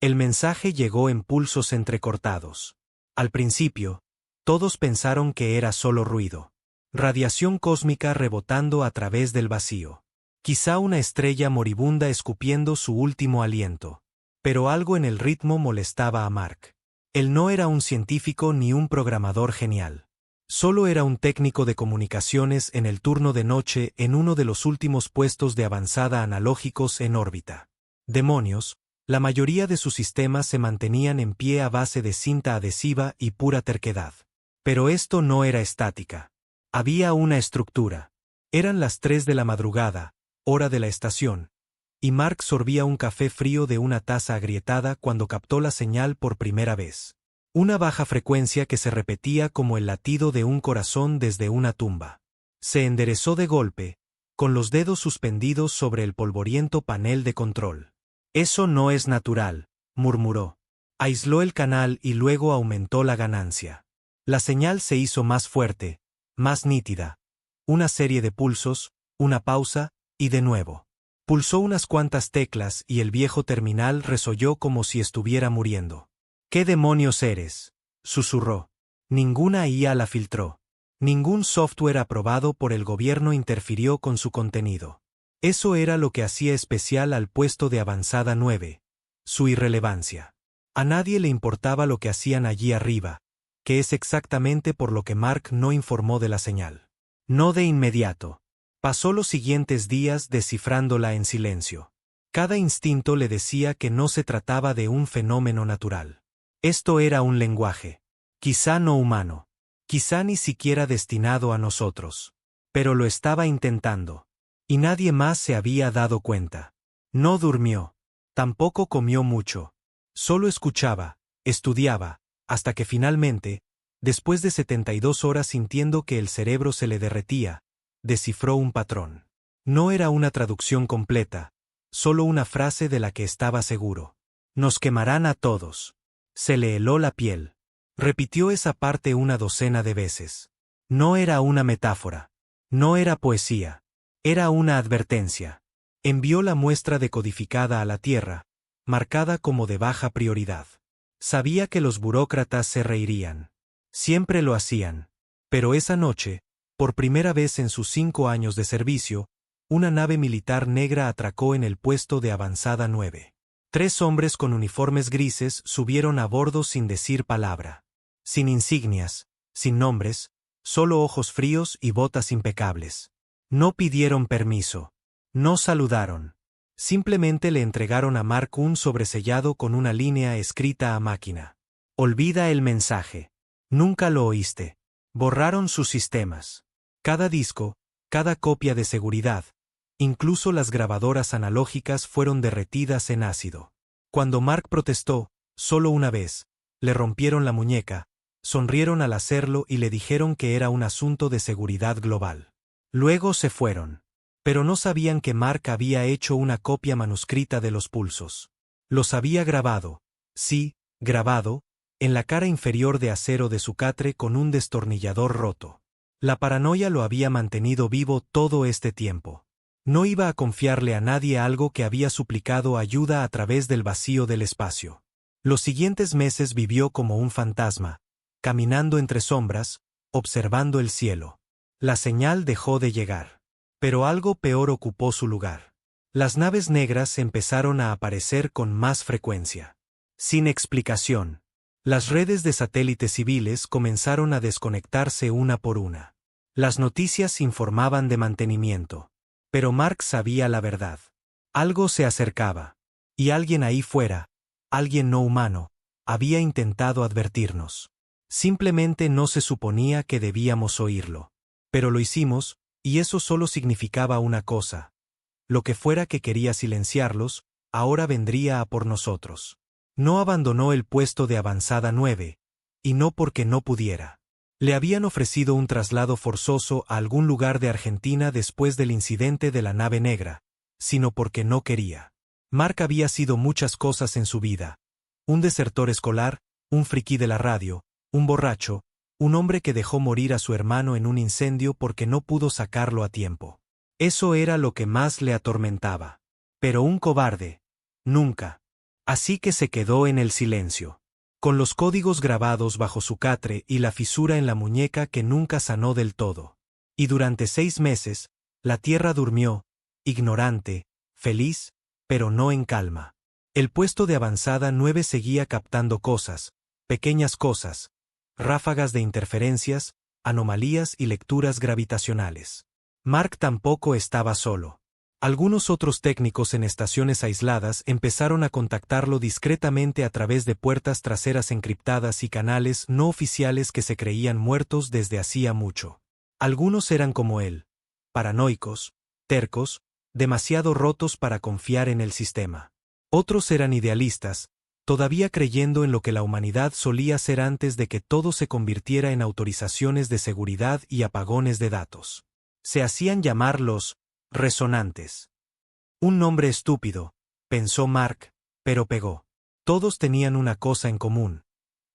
El mensaje llegó en pulsos entrecortados. Al principio, todos pensaron que era solo ruido. Radiación cósmica rebotando a través del vacío. Quizá una estrella moribunda escupiendo su último aliento. Pero algo en el ritmo molestaba a Mark. Él no era un científico ni un programador genial. Solo era un técnico de comunicaciones en el turno de noche en uno de los últimos puestos de avanzada analógicos en órbita. Demonios, la mayoría de sus sistemas se mantenían en pie a base de cinta adhesiva y pura terquedad. Pero esto no era estática. Había una estructura. Eran las 3 de la madrugada, hora de la estación, y Mark sorbía un café frío de una taza agrietada cuando captó la señal por primera vez. Una baja frecuencia que se repetía como el latido de un corazón desde una tumba. Se enderezó de golpe, con los dedos suspendidos sobre el polvoriento panel de control. «Eso no es natural», murmuró. Aisló el canal y luego aumentó la ganancia. La señal se hizo más fuerte, más nítida. Una serie de pulsos, una pausa, y de nuevo. Pulsó unas cuantas teclas y el viejo terminal resolló como si estuviera muriendo. «¿Qué demonios eres?», susurró. Ninguna IA la filtró. Ningún software aprobado por el gobierno interfirió con su contenido. Eso era lo que hacía especial al puesto de avanzada 9. Su irrelevancia. A nadie le importaba lo que hacían allí arriba, que es exactamente por lo que Mark no informó de la señal. No de inmediato. Pasó los siguientes días descifrándola en silencio. Cada instinto le decía que no se trataba de un fenómeno natural. Esto era un lenguaje. Quizá no humano. Quizá ni siquiera destinado a nosotros. Pero lo estaba intentando. Y nadie más se había dado cuenta. No durmió. Tampoco comió mucho. Solo escuchaba, estudiaba, hasta que finalmente, después de 72 horas sintiendo que el cerebro se le derretía, descifró un patrón. No era una traducción completa, solo una frase de la que estaba seguro. «Nos quemarán a todos». Se le heló la piel. Repitió esa parte una docena de veces. No era una metáfora. No era poesía. Era una advertencia. Envió la muestra decodificada a la Tierra, marcada como de baja prioridad. Sabía que los burócratas se reirían. Siempre lo hacían. Pero esa noche, por primera vez en sus 5 años de servicio, una nave militar negra atracó en el puesto de avanzada 9. 3 hombres con uniformes grises subieron a bordo sin decir palabra. Sin insignias, sin nombres, solo ojos fríos y botas impecables. No pidieron permiso. No saludaron. Simplemente le entregaron a Mark un sobresellado con una línea escrita a máquina. «Olvida el mensaje. Nunca lo oíste». Borraron sus sistemas. Cada disco, cada copia de seguridad, incluso las grabadoras analógicas fueron derretidas en ácido. Cuando Mark protestó, solo una vez, le rompieron la muñeca, sonrieron al hacerlo y le dijeron que era un asunto de seguridad global. Luego se fueron. Pero no sabían que Mark había hecho una copia manuscrita de los pulsos. Los había grabado, sí, grabado, en la cara inferior de acero de su catre con un destornillador roto. La paranoia lo había mantenido vivo todo este tiempo. No iba a confiarle a nadie algo que había suplicado ayuda a través del vacío del espacio. Los siguientes meses vivió como un fantasma, caminando entre sombras, observando el cielo. La señal dejó de llegar. Pero algo peor ocupó su lugar. Las naves negras empezaron a aparecer con más frecuencia. Sin explicación. Las redes de satélites civiles comenzaron a desconectarse una por una. Las noticias informaban de mantenimiento. Pero Mark sabía la verdad. Algo se acercaba. Y alguien ahí fuera, alguien no humano, había intentado advertirnos. Simplemente no se suponía que debíamos oírlo. Pero lo hicimos, y eso solo significaba una cosa. Lo que fuera que quería silenciarlos, ahora vendría a por nosotros. No abandonó el puesto de avanzada 9, y no porque no pudiera. Le habían ofrecido un traslado forzoso a algún lugar de Argentina después del incidente de la nave negra, sino porque no quería. Mark había sido muchas cosas en su vida. Un desertor escolar, un friki de la radio, un borracho, un hombre que dejó morir a su hermano en un incendio porque no pudo sacarlo a tiempo. Eso era lo que más le atormentaba. Pero un cobarde. Nunca. Así que se quedó en el silencio, con los códigos grabados bajo su catre y la fisura en la muñeca que nunca sanó del todo. Y durante 6 meses, la Tierra durmió, ignorante, feliz, pero no en calma. El puesto de avanzada 9 seguía captando cosas, pequeñas cosas, ráfagas de interferencias, anomalías y lecturas gravitacionales. Mark tampoco estaba solo. Algunos otros técnicos en estaciones aisladas empezaron a contactarlo discretamente a través de puertas traseras encriptadas y canales no oficiales que se creían muertos desde hacía mucho. Algunos eran como él, paranoicos, tercos, demasiado rotos para confiar en el sistema. Otros eran idealistas, todavía creyendo en lo que la humanidad solía ser antes de que todo se convirtiera en autorizaciones de seguridad y apagones de datos. Se hacían llamar los resonantes. Un nombre estúpido, pensó Mark, pero pegó. Todos tenían una cosa en común.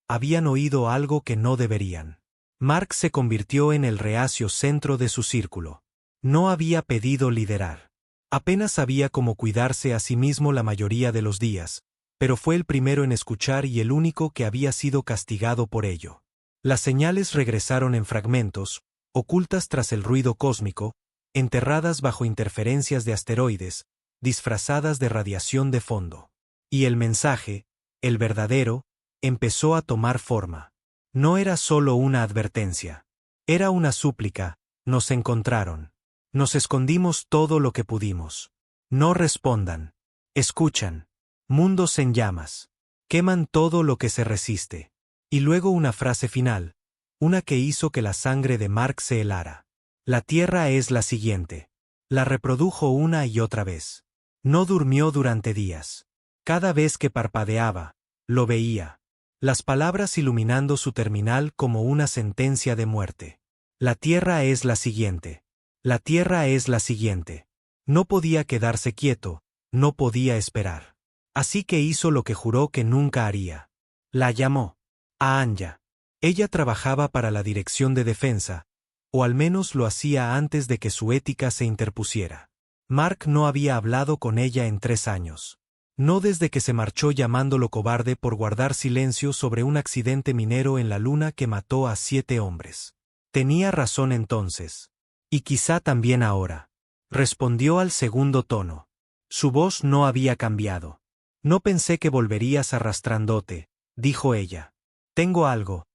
Habían oído algo que no deberían. Mark se convirtió en el reacio centro de su círculo. No había pedido liderar. Apenas sabía cómo cuidarse a sí mismo la mayoría de los días, pero fue el primero en escuchar y el único que había sido castigado por ello. Las señales regresaron en fragmentos, ocultas tras el ruido cósmico, enterradas bajo interferencias de asteroides, disfrazadas de radiación de fondo. Y el mensaje, el verdadero, empezó a tomar forma. No era solo una advertencia. Era una súplica: nos encontraron. Nos escondimos todo lo que pudimos. No respondan. Escuchan. Mundos en llamas. Queman todo lo que se resiste. Y luego una frase final, una que hizo que la sangre de Mark se helara. La Tierra es la siguiente. La reprodujo una y otra vez. No durmió durante días. Cada vez que parpadeaba, lo veía. Las palabras iluminando su terminal como una sentencia de muerte. La Tierra es la siguiente. La Tierra es la siguiente. No podía quedarse quieto, no podía esperar. Así que hizo lo que juró que nunca haría. La llamó. A Anya. Ella trabajaba para la Dirección de Defensa, o al menos lo hacía antes de que su ética se interpusiera. Mark no había hablado con ella en 3 años. No desde que se marchó llamándolo cobarde por guardar silencio sobre un accidente minero en la Luna que mató a 7 hombres. Tenía razón entonces. Y quizá también ahora. Respondió al segundo tono. Su voz no había cambiado. No pensé que volverías arrastrándote, dijo ella. Tengo algo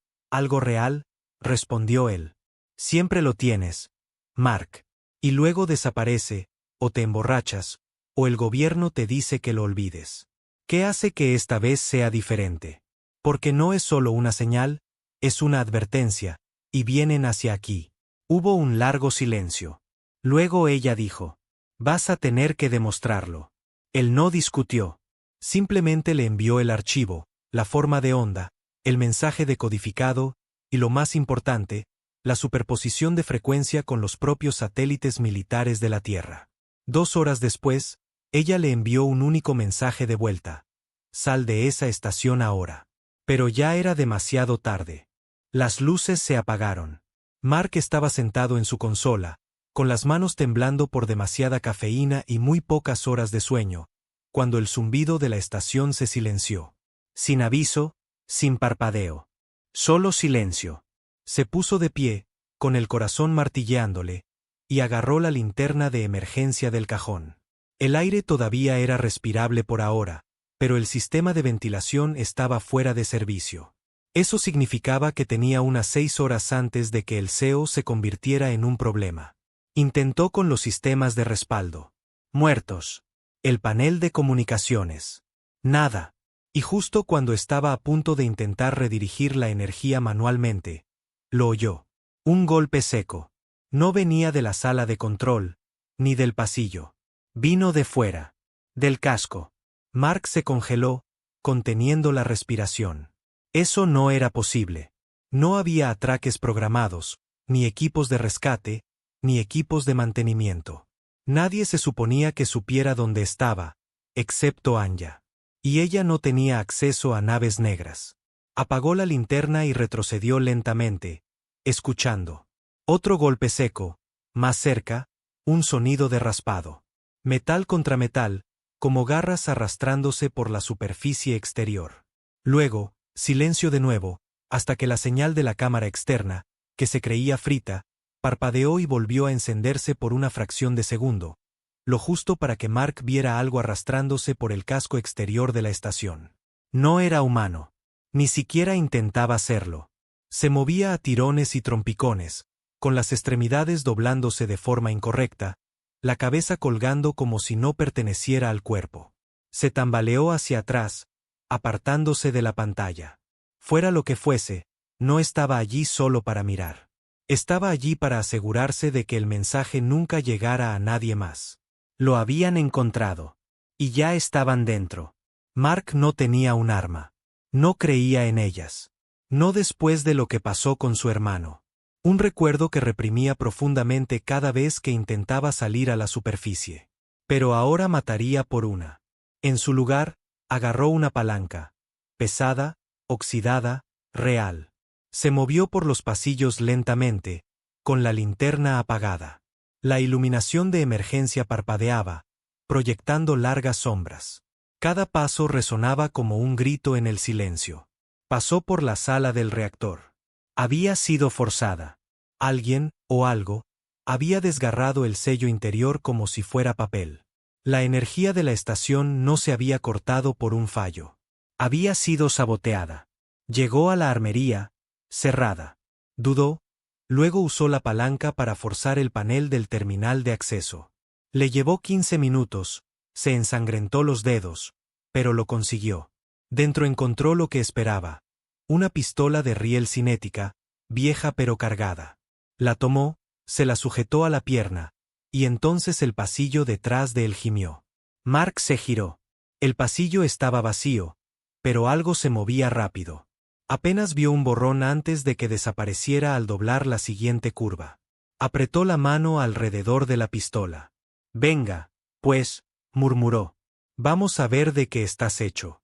real, respondió él. Siempre lo tienes, Mark. Y luego desaparece, o te emborrachas, o el gobierno te dice que lo olvides. ¿Qué hace que esta vez sea diferente? Porque no es solo una señal, es una advertencia, y vienen hacia aquí. Hubo un largo silencio. Luego ella dijo: vas a tener que demostrarlo. Él no discutió. Simplemente le envió el archivo, la forma de onda, el mensaje decodificado, y lo más importante, la superposición de frecuencia con los propios satélites militares de la Tierra. 2 horas después, ella le envió un único mensaje de vuelta: sal de esa estación ahora. Pero ya era demasiado tarde. Las luces se apagaron. Mark estaba sentado en su consola, con las manos temblando por demasiada cafeína y muy pocas horas de sueño, cuando el zumbido de la estación se silenció. Sin aviso, sin parpadeo. Solo silencio. Se puso de pie, con el corazón martilleándole, y agarró la linterna de emergencia del cajón. El aire todavía era respirable por ahora, pero el sistema de ventilación estaba fuera de servicio. Eso significaba que tenía unas 6 horas antes de que el SEO se convirtiera en un problema. Intentó con los sistemas de respaldo. Muertos. El panel de comunicaciones. Nada. Y justo cuando estaba a punto de intentar redirigir la energía manualmente, lo oyó. Un golpe seco. No venía de la sala de control, ni del pasillo. Vino de fuera. Del casco. Mark se congeló, conteniendo la respiración. Eso no era posible. No había atraques programados, ni equipos de rescate, ni equipos de mantenimiento. Nadie se suponía que supiera dónde estaba, excepto Anya. Y ella no tenía acceso a naves negras. Apagó la linterna y retrocedió lentamente, escuchando. Otro golpe seco, más cerca, un sonido de raspado. Metal contra metal, como garras arrastrándose por la superficie exterior. Luego, silencio de nuevo, hasta que la señal de la cámara externa, que se creía frita, parpadeó y volvió a encenderse por una fracción de segundo, lo justo para que Mark viera algo arrastrándose por el casco exterior de la estación. No era humano. Ni siquiera intentaba serlo. Se movía a tirones y trompicones, con las extremidades doblándose de forma incorrecta, la cabeza colgando como si no perteneciera al cuerpo. Se tambaleó hacia atrás, apartándose de la pantalla. Fuera lo que fuese, no estaba allí solo para mirar. Estaba allí para asegurarse de que el mensaje nunca llegara a nadie más. Lo habían encontrado. Y ya estaban dentro. Mark no tenía un arma. No creía en ellas. No después de lo que pasó con su hermano. Un recuerdo que reprimía profundamente cada vez que intentaba salir a la superficie. Pero ahora mataría por una. En su lugar, agarró una palanca. Pesada, oxidada, real. Se movió por los pasillos lentamente, con la linterna apagada. La iluminación de emergencia parpadeaba, proyectando largas sombras. Cada paso resonaba como un grito en el silencio. Pasó por la sala del reactor. Había sido forzada. Alguien, o algo, había desgarrado el sello interior como si fuera papel. La energía de la estación no se había cortado por un fallo. Había sido saboteada. Llegó a la armería, cerrada. Dudó, luego usó la palanca para forzar el panel del terminal de acceso. Le llevó 15 minutos, se ensangrentó los dedos, pero lo consiguió. Dentro encontró lo que esperaba. Una pistola de riel cinética, vieja pero cargada. La tomó, se la sujetó a la pierna, y entonces el pasillo detrás de él gimió. Mark se giró. El pasillo estaba vacío, pero algo se movía rápido. Apenas vio un borrón antes de que desapareciera al doblar la siguiente curva. Apretó la mano alrededor de la pistola. «Venga, pues», murmuró. «Vamos a ver de qué estás hecho».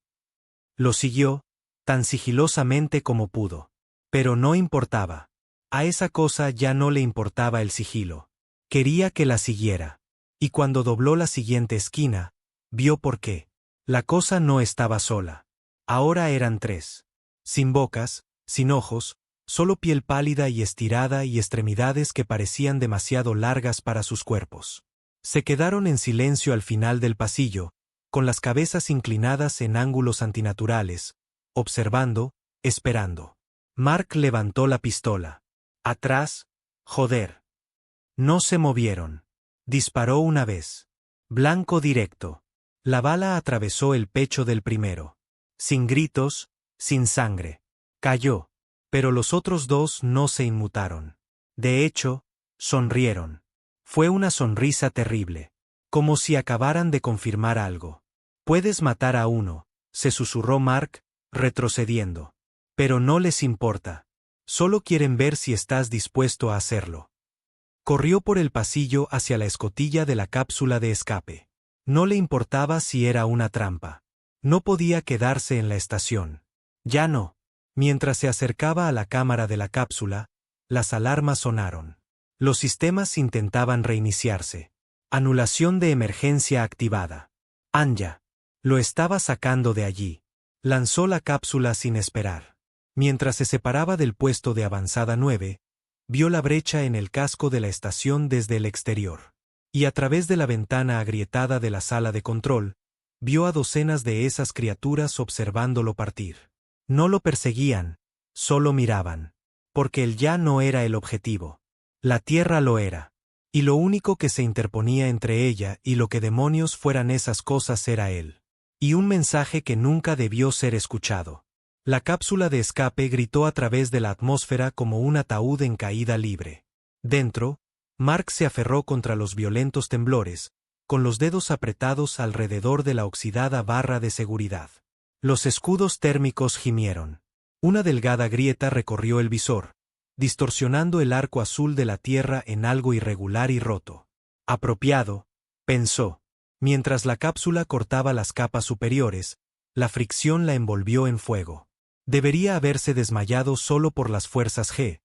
Lo siguió, tan sigilosamente como pudo. Pero no importaba. A esa cosa ya no le importaba el sigilo. Quería que la siguiera. Y cuando dobló la siguiente esquina, vio por qué. La cosa no estaba sola. Ahora eran tres. Sin bocas, sin ojos, solo piel pálida y estirada y extremidades que parecían demasiado largas para sus cuerpos. Se quedaron en silencio al final del pasillo, con las cabezas inclinadas en ángulos antinaturales, observando, esperando. Mark levantó la pistola. Atrás, joder. No se movieron. Disparó una vez. Blanco directo. La bala atravesó el pecho del primero. Sin gritos, sin sangre. Cayó. Pero los otros dos no se inmutaron. De hecho, sonrieron. Fue una sonrisa terrible. Como si acabaran de confirmar algo. «Puedes matar a uno», se susurró Mark, retrocediendo. «Pero no les importa. Solo quieren ver si estás dispuesto a hacerlo». Corrió por el pasillo hacia la escotilla de la cápsula de escape. No le importaba si era una trampa. No podía quedarse en la estación. Ya no. Mientras se acercaba a la cámara de la cápsula, las alarmas sonaron. Los sistemas intentaban reiniciarse. Anulación de emergencia activada. Anya. Lo estaba sacando de allí. Lanzó la cápsula sin esperar. Mientras se separaba del puesto de avanzada 9, vio la brecha en el casco de la estación desde el exterior. Y a través de la ventana agrietada de la sala de control, vio a docenas de esas criaturas observándolo partir. No lo perseguían, solo miraban. Porque él ya no era el objetivo. La Tierra lo era. Y lo único que se interponía entre ella y lo que demonios fueran esas cosas era él. Y un mensaje que nunca debió ser escuchado. La cápsula de escape gritó a través de la atmósfera como un ataúd en caída libre. Dentro, Mark se aferró contra los violentos temblores, con los dedos apretados alrededor de la oxidada barra de seguridad. Los escudos térmicos gimieron. Una delgada grieta recorrió el visor, distorsionando el arco azul de la Tierra en algo irregular y roto. Apropiado, pensó. Mientras la cápsula cortaba las capas superiores, la fricción la envolvió en fuego. Debería haberse desmayado solo por las fuerzas G,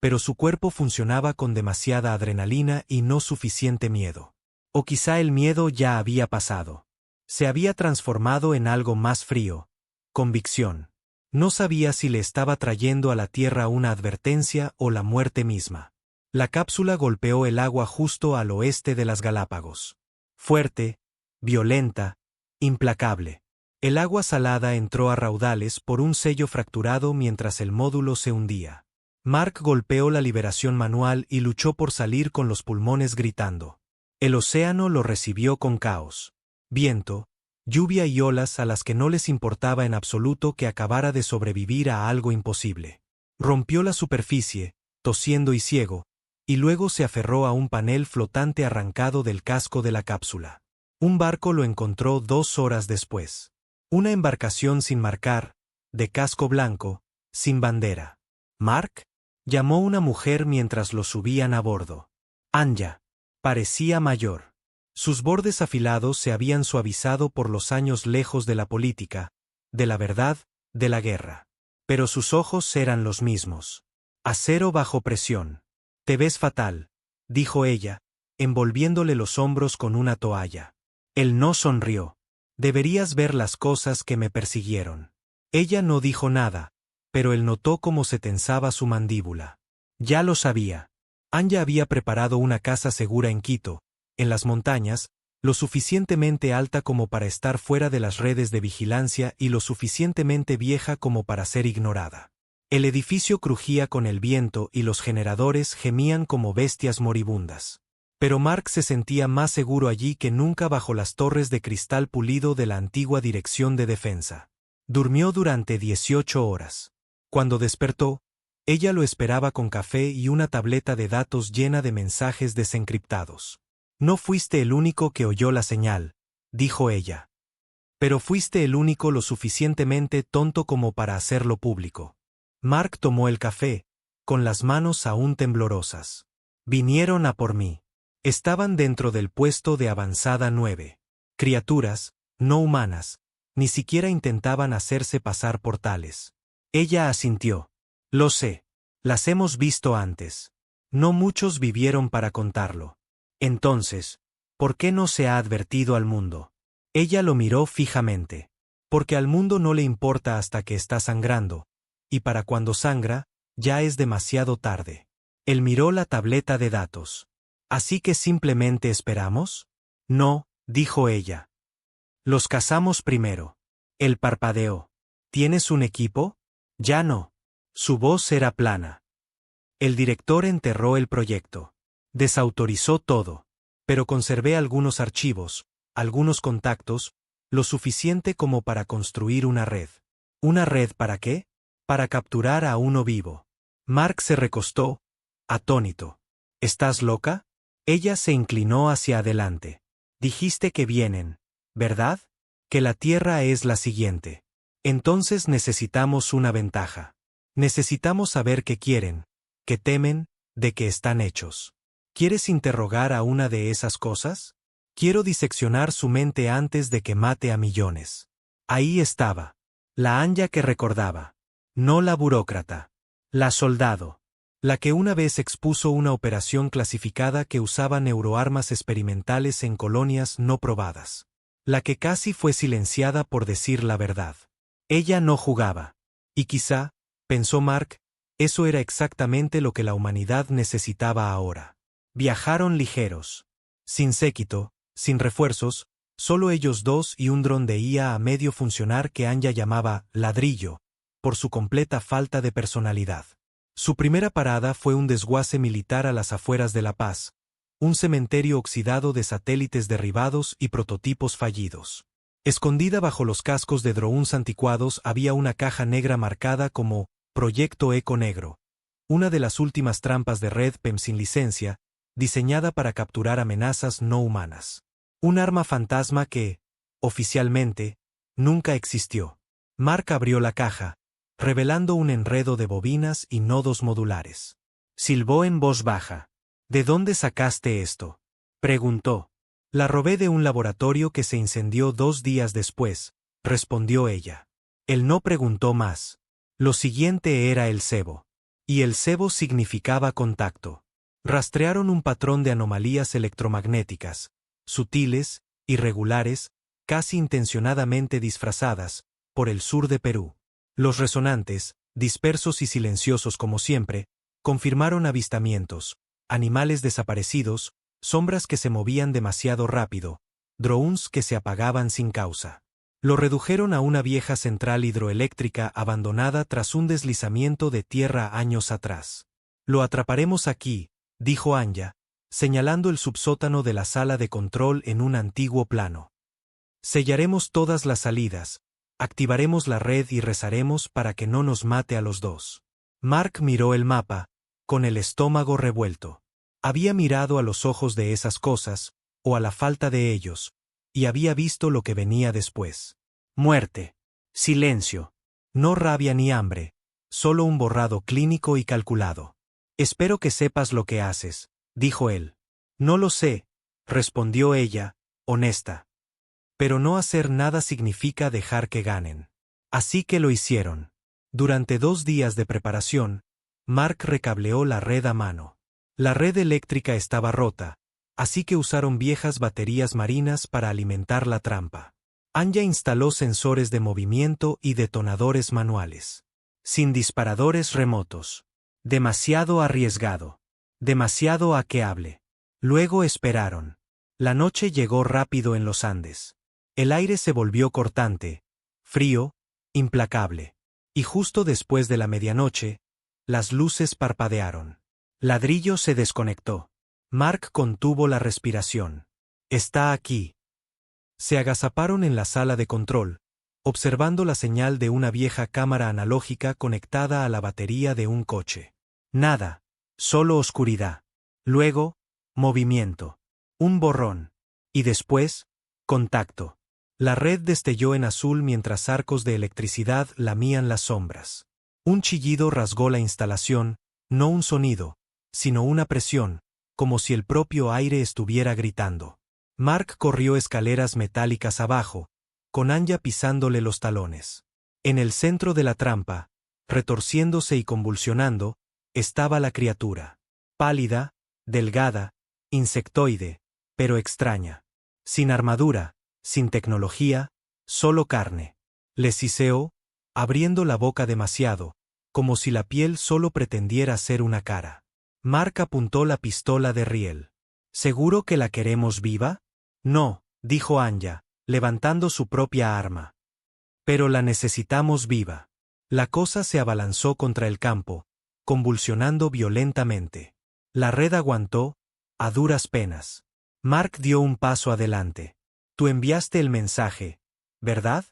pero su cuerpo funcionaba con demasiada adrenalina y no suficiente miedo. O quizá el miedo ya había pasado. Se había transformado en algo más frío. Convicción. No sabía si le estaba trayendo a la Tierra una advertencia o la muerte misma. La cápsula golpeó el agua justo al oeste de las Galápagos. Fuerte, violenta, implacable. El agua salada entró a raudales por un sello fracturado mientras el módulo se hundía. Mark golpeó la liberación manual y luchó por salir con los pulmones gritando. El océano lo recibió con caos. Viento, lluvia y olas a las que no les importaba en absoluto que acabara de sobrevivir a algo imposible. Rompió la superficie, tosiendo y ciego, y luego se aferró a un panel flotante arrancado del casco de la cápsula. Un barco lo encontró 2 horas después. Una embarcación sin marcar, de casco blanco, sin bandera. «¿Mark?», llamó una mujer mientras lo subían a bordo. Anya. Parecía mayor. Sus bordes afilados se habían suavizado por los años lejos de la política, de la verdad, de la guerra. Pero sus ojos eran los mismos. Acero bajo presión. «Te ves fatal», dijo ella, envolviéndole los hombros con una toalla. Él no sonrió. «Deberías ver las cosas que me persiguieron». Ella no dijo nada, pero él notó cómo se tensaba su mandíbula. Ya lo sabía. Anya había preparado una casa segura en Quito, en las montañas, lo suficientemente alta como para estar fuera de las redes de vigilancia y lo suficientemente vieja como para ser ignorada. El edificio crujía con el viento y los generadores gemían como bestias moribundas. Pero Mark se sentía más seguro allí que nunca bajo las torres de cristal pulido de la antigua Dirección de Defensa. Durmió durante 18 horas. Cuando despertó, ella lo esperaba con café y una tableta de datos llena de mensajes desencriptados. «No fuiste el único que oyó la señal», dijo ella. «Pero fuiste el único lo suficientemente tonto como para hacerlo público». Mark tomó el café, con las manos aún temblorosas. «Vinieron a por mí. Estaban dentro del puesto de avanzada 9. Criaturas, no humanas, ni siquiera intentaban hacerse pasar por tales». Ella asintió. «Lo sé. Las hemos visto antes. No muchos vivieron para contarlo. Entonces, ¿por qué no se ha advertido al mundo?» Ella lo miró fijamente. «Porque al mundo no le importa hasta que está sangrando, y para cuando sangra, ya es demasiado tarde». Él miró la tableta de datos. «¿Así que simplemente esperamos?» «No», dijo ella. «Los cazamos primero». Él parpadeó. «¿Tienes un equipo?» «Ya no». Su voz era plana. El director enterró el proyecto. Desautorizó todo. Pero conservé algunos archivos, algunos contactos, lo suficiente como para construir una red. ¿Una red para qué? Para capturar a uno vivo. Mark se recostó, atónito. ¿Estás loca? Ella se inclinó hacia adelante. Dijiste que vienen, ¿verdad? Que la Tierra es la siguiente. Entonces necesitamos una ventaja. Necesitamos saber qué quieren, qué temen, de qué están hechos. ¿Quieres interrogar a una de esas cosas? Quiero diseccionar su mente antes de que mate a millones. Ahí estaba. La Anya que recordaba. No la burócrata. La soldado. La que una vez expuso una operación clasificada que usaba neuroarmas experimentales en colonias no probadas. La que casi fue silenciada por decir la verdad. Ella no jugaba. Y quizá, pensó Mark, eso era exactamente lo que la humanidad necesitaba ahora. Viajaron ligeros. Sin séquito, sin refuerzos, solo ellos dos y un dron de IA a medio funcionar que Anya llamaba ladrillo, por su completa falta de personalidad. Su primera parada fue un desguace militar a las afueras de La Paz, un cementerio oxidado de satélites derribados y prototipos fallidos. Escondida bajo los cascos de drones anticuados había una caja negra marcada como Proyecto Eco Negro, una de las últimas trampas de red PEM sin licencia, diseñada para capturar amenazas no humanas. Un arma fantasma que, oficialmente, nunca existió. Mark abrió la caja, revelando un enredo de bobinas y nodos modulares. Silbó en voz baja. «¿De dónde sacaste esto?», preguntó. «La robé de un laboratorio que se incendió 2 días después», respondió ella. Él no preguntó más. Lo siguiente era el cebo. Y el cebo significaba contacto. Rastrearon un patrón de anomalías electromagnéticas, sutiles, irregulares, casi intencionadamente disfrazadas, por el sur de Perú. Los resonantes, dispersos y silenciosos como siempre, confirmaron avistamientos, animales desaparecidos, sombras que se movían demasiado rápido, drones que se apagaban sin causa. Lo redujeron a una vieja central hidroeléctrica abandonada tras un deslizamiento de tierra años atrás. Lo atraparemos aquí, dijo Anya, señalando el subsótano de la sala de control en un antiguo plano. Sellaremos todas las salidas, activaremos la red y rezaremos para que no nos mate a los dos. Mark miró el mapa, con el estómago revuelto. Había mirado a los ojos de esas cosas, o a la falta de ellos, y había visto lo que venía después. Muerte. Silencio. No rabia ni hambre, solo un borrado clínico y calculado. Espero que sepas lo que haces, dijo él. No lo sé, respondió ella, honesta. Pero no hacer nada significa dejar que ganen. Así que lo hicieron. Durante 2 días de preparación, Mark recableó la red a mano. La red eléctrica estaba rota, así que usaron viejas baterías marinas para alimentar la trampa. Anya instaló sensores de movimiento y detonadores manuales. Sin disparadores remotos. Demasiado arriesgado. Demasiado hackeable. Luego esperaron. La noche llegó rápido en los Andes. El aire se volvió cortante, frío, implacable. Y justo después de la medianoche, las luces parpadearon. Ladrillo se desconectó. Mark contuvo la respiración. Está aquí. Se agazaparon en la sala de control, observando la señal de una vieja cámara analógica conectada a la batería de un coche. Nada, solo oscuridad. Luego, movimiento. Un borrón. Y después, contacto. La red destelló en azul mientras arcos de electricidad lamían las sombras. Un chillido rasgó la instalación, no un sonido, sino una presión, como si el propio aire estuviera gritando. Mark corrió escaleras metálicas abajo, con Anya pisándole los talones. En el centro de la trampa, retorciéndose y convulsionando, estaba la criatura. Pálida, delgada, insectoide, pero extraña. Sin armadura, sin tecnología, solo carne. Le siseó, abriendo la boca demasiado, como si la piel solo pretendiera ser una cara. Mark apuntó la pistola de riel. ¿Seguro que la queremos viva? No, dijo Anya, levantando su propia arma. Pero la necesitamos viva. La cosa se abalanzó contra el campo, convulsionando violentamente. La red aguantó, a duras penas. Mark dio un paso adelante. Tú enviaste el mensaje, ¿verdad?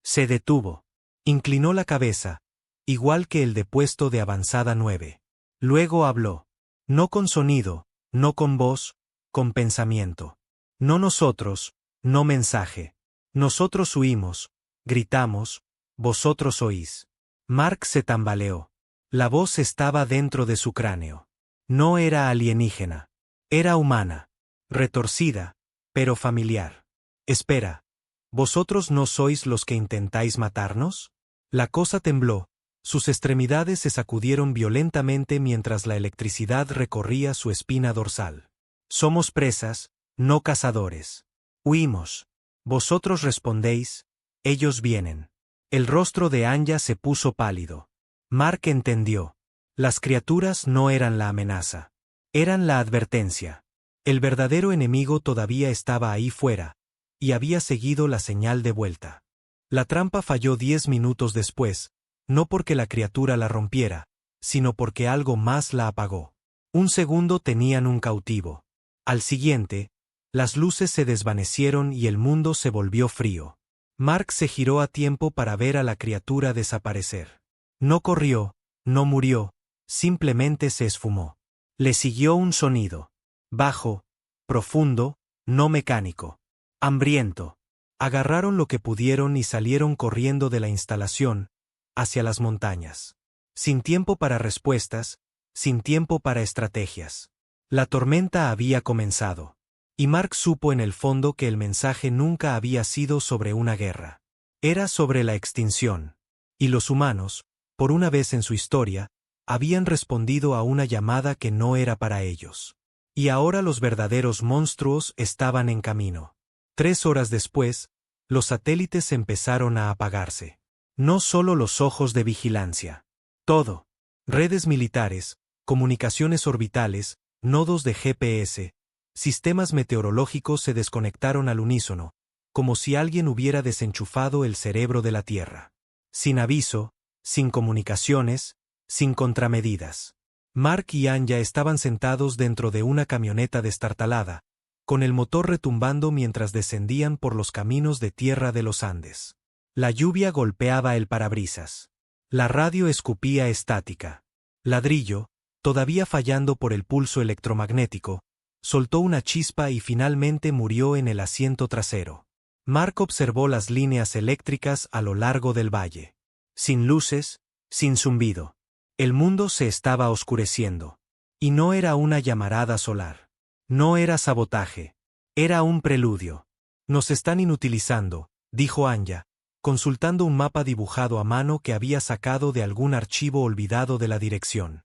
Se detuvo. Inclinó la cabeza, igual que el depuesto de avanzada 9. Luego habló. No con sonido, no con voz, con pensamiento. No nosotros, no mensaje. Nosotros huimos, gritamos, vosotros oís. Mark se tambaleó. La voz estaba dentro de su cráneo. No era alienígena. Era humana. Retorcida, pero familiar. Espera. ¿Vosotros no sois los que intentáis matarnos? La cosa tembló. Sus extremidades se sacudieron violentamente mientras la electricidad recorría su espina dorsal. Somos presas, no cazadores. Huimos. Vosotros respondéis, ellos vienen. El rostro de Anya se puso pálido. Mark entendió. Las criaturas no eran la amenaza. Eran la advertencia. El verdadero enemigo todavía estaba ahí fuera, y había seguido la señal de vuelta. La trampa falló 10 minutos después, no porque la criatura la rompiera, sino porque algo más la apagó. Un segundo tenían un cautivo. Al siguiente, las luces se desvanecieron y el mundo se volvió frío. Mark se giró a tiempo para ver a la criatura desaparecer. No corrió, no murió, simplemente se esfumó. Le siguió un sonido. Bajo, profundo, no mecánico. Hambriento. Agarraron lo que pudieron y salieron corriendo de la instalación, hacia las montañas. Sin tiempo para respuestas, sin tiempo para estrategias. La tormenta había comenzado. Y Mark supo en el fondo que el mensaje nunca había sido sobre una guerra. Era sobre la extinción. Y los humanos, por una vez en su historia, habían respondido a una llamada que no era para ellos. Y ahora los verdaderos monstruos estaban en camino. 3 horas después, Los satélites empezaron a apagarse. No solo los ojos de vigilancia. Todo. Redes militares, comunicaciones orbitales, nodos de GPS, sistemas meteorológicos se desconectaron al unísono, como si alguien hubiera desenchufado el cerebro de la Tierra. Sin aviso, sin comunicaciones, sin contramedidas. Mark y Anya estaban sentados dentro de una camioneta destartalada, con el motor retumbando mientras descendían por los caminos de tierra de los Andes. La lluvia golpeaba el parabrisas. La radio escupía estática. Ladrillo, todavía fallando por el pulso electromagnético, soltó una chispa y finalmente murió en el asiento trasero. Mark observó las líneas eléctricas a lo largo del valle. Sin luces, sin zumbido. El mundo se estaba oscureciendo. Y no era una llamarada solar. No era sabotaje. Era un preludio. Nos están inutilizando, dijo Anya, consultando un mapa dibujado a mano que había sacado de algún archivo olvidado de la dirección.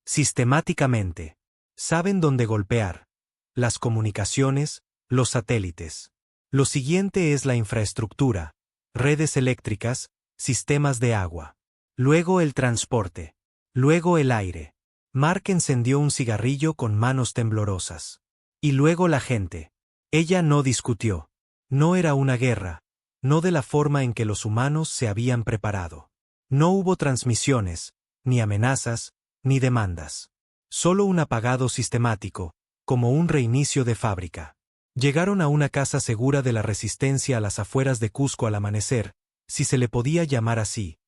Sistemáticamente. Saben dónde golpear. Las comunicaciones, los satélites. Lo siguiente es la infraestructura, redes eléctricas, sistemas de agua. Luego el transporte. Luego el aire. Mark encendió un cigarrillo con manos temblorosas. Y luego la gente. Ella no discutió. No era una guerra. No de la forma en que los humanos se habían preparado. No hubo transmisiones, ni amenazas, ni demandas. Solo un apagado sistemático, como un reinicio de fábrica. Llegaron a una casa segura de la resistencia a las afueras de Cusco al amanecer, si se le podía llamar así.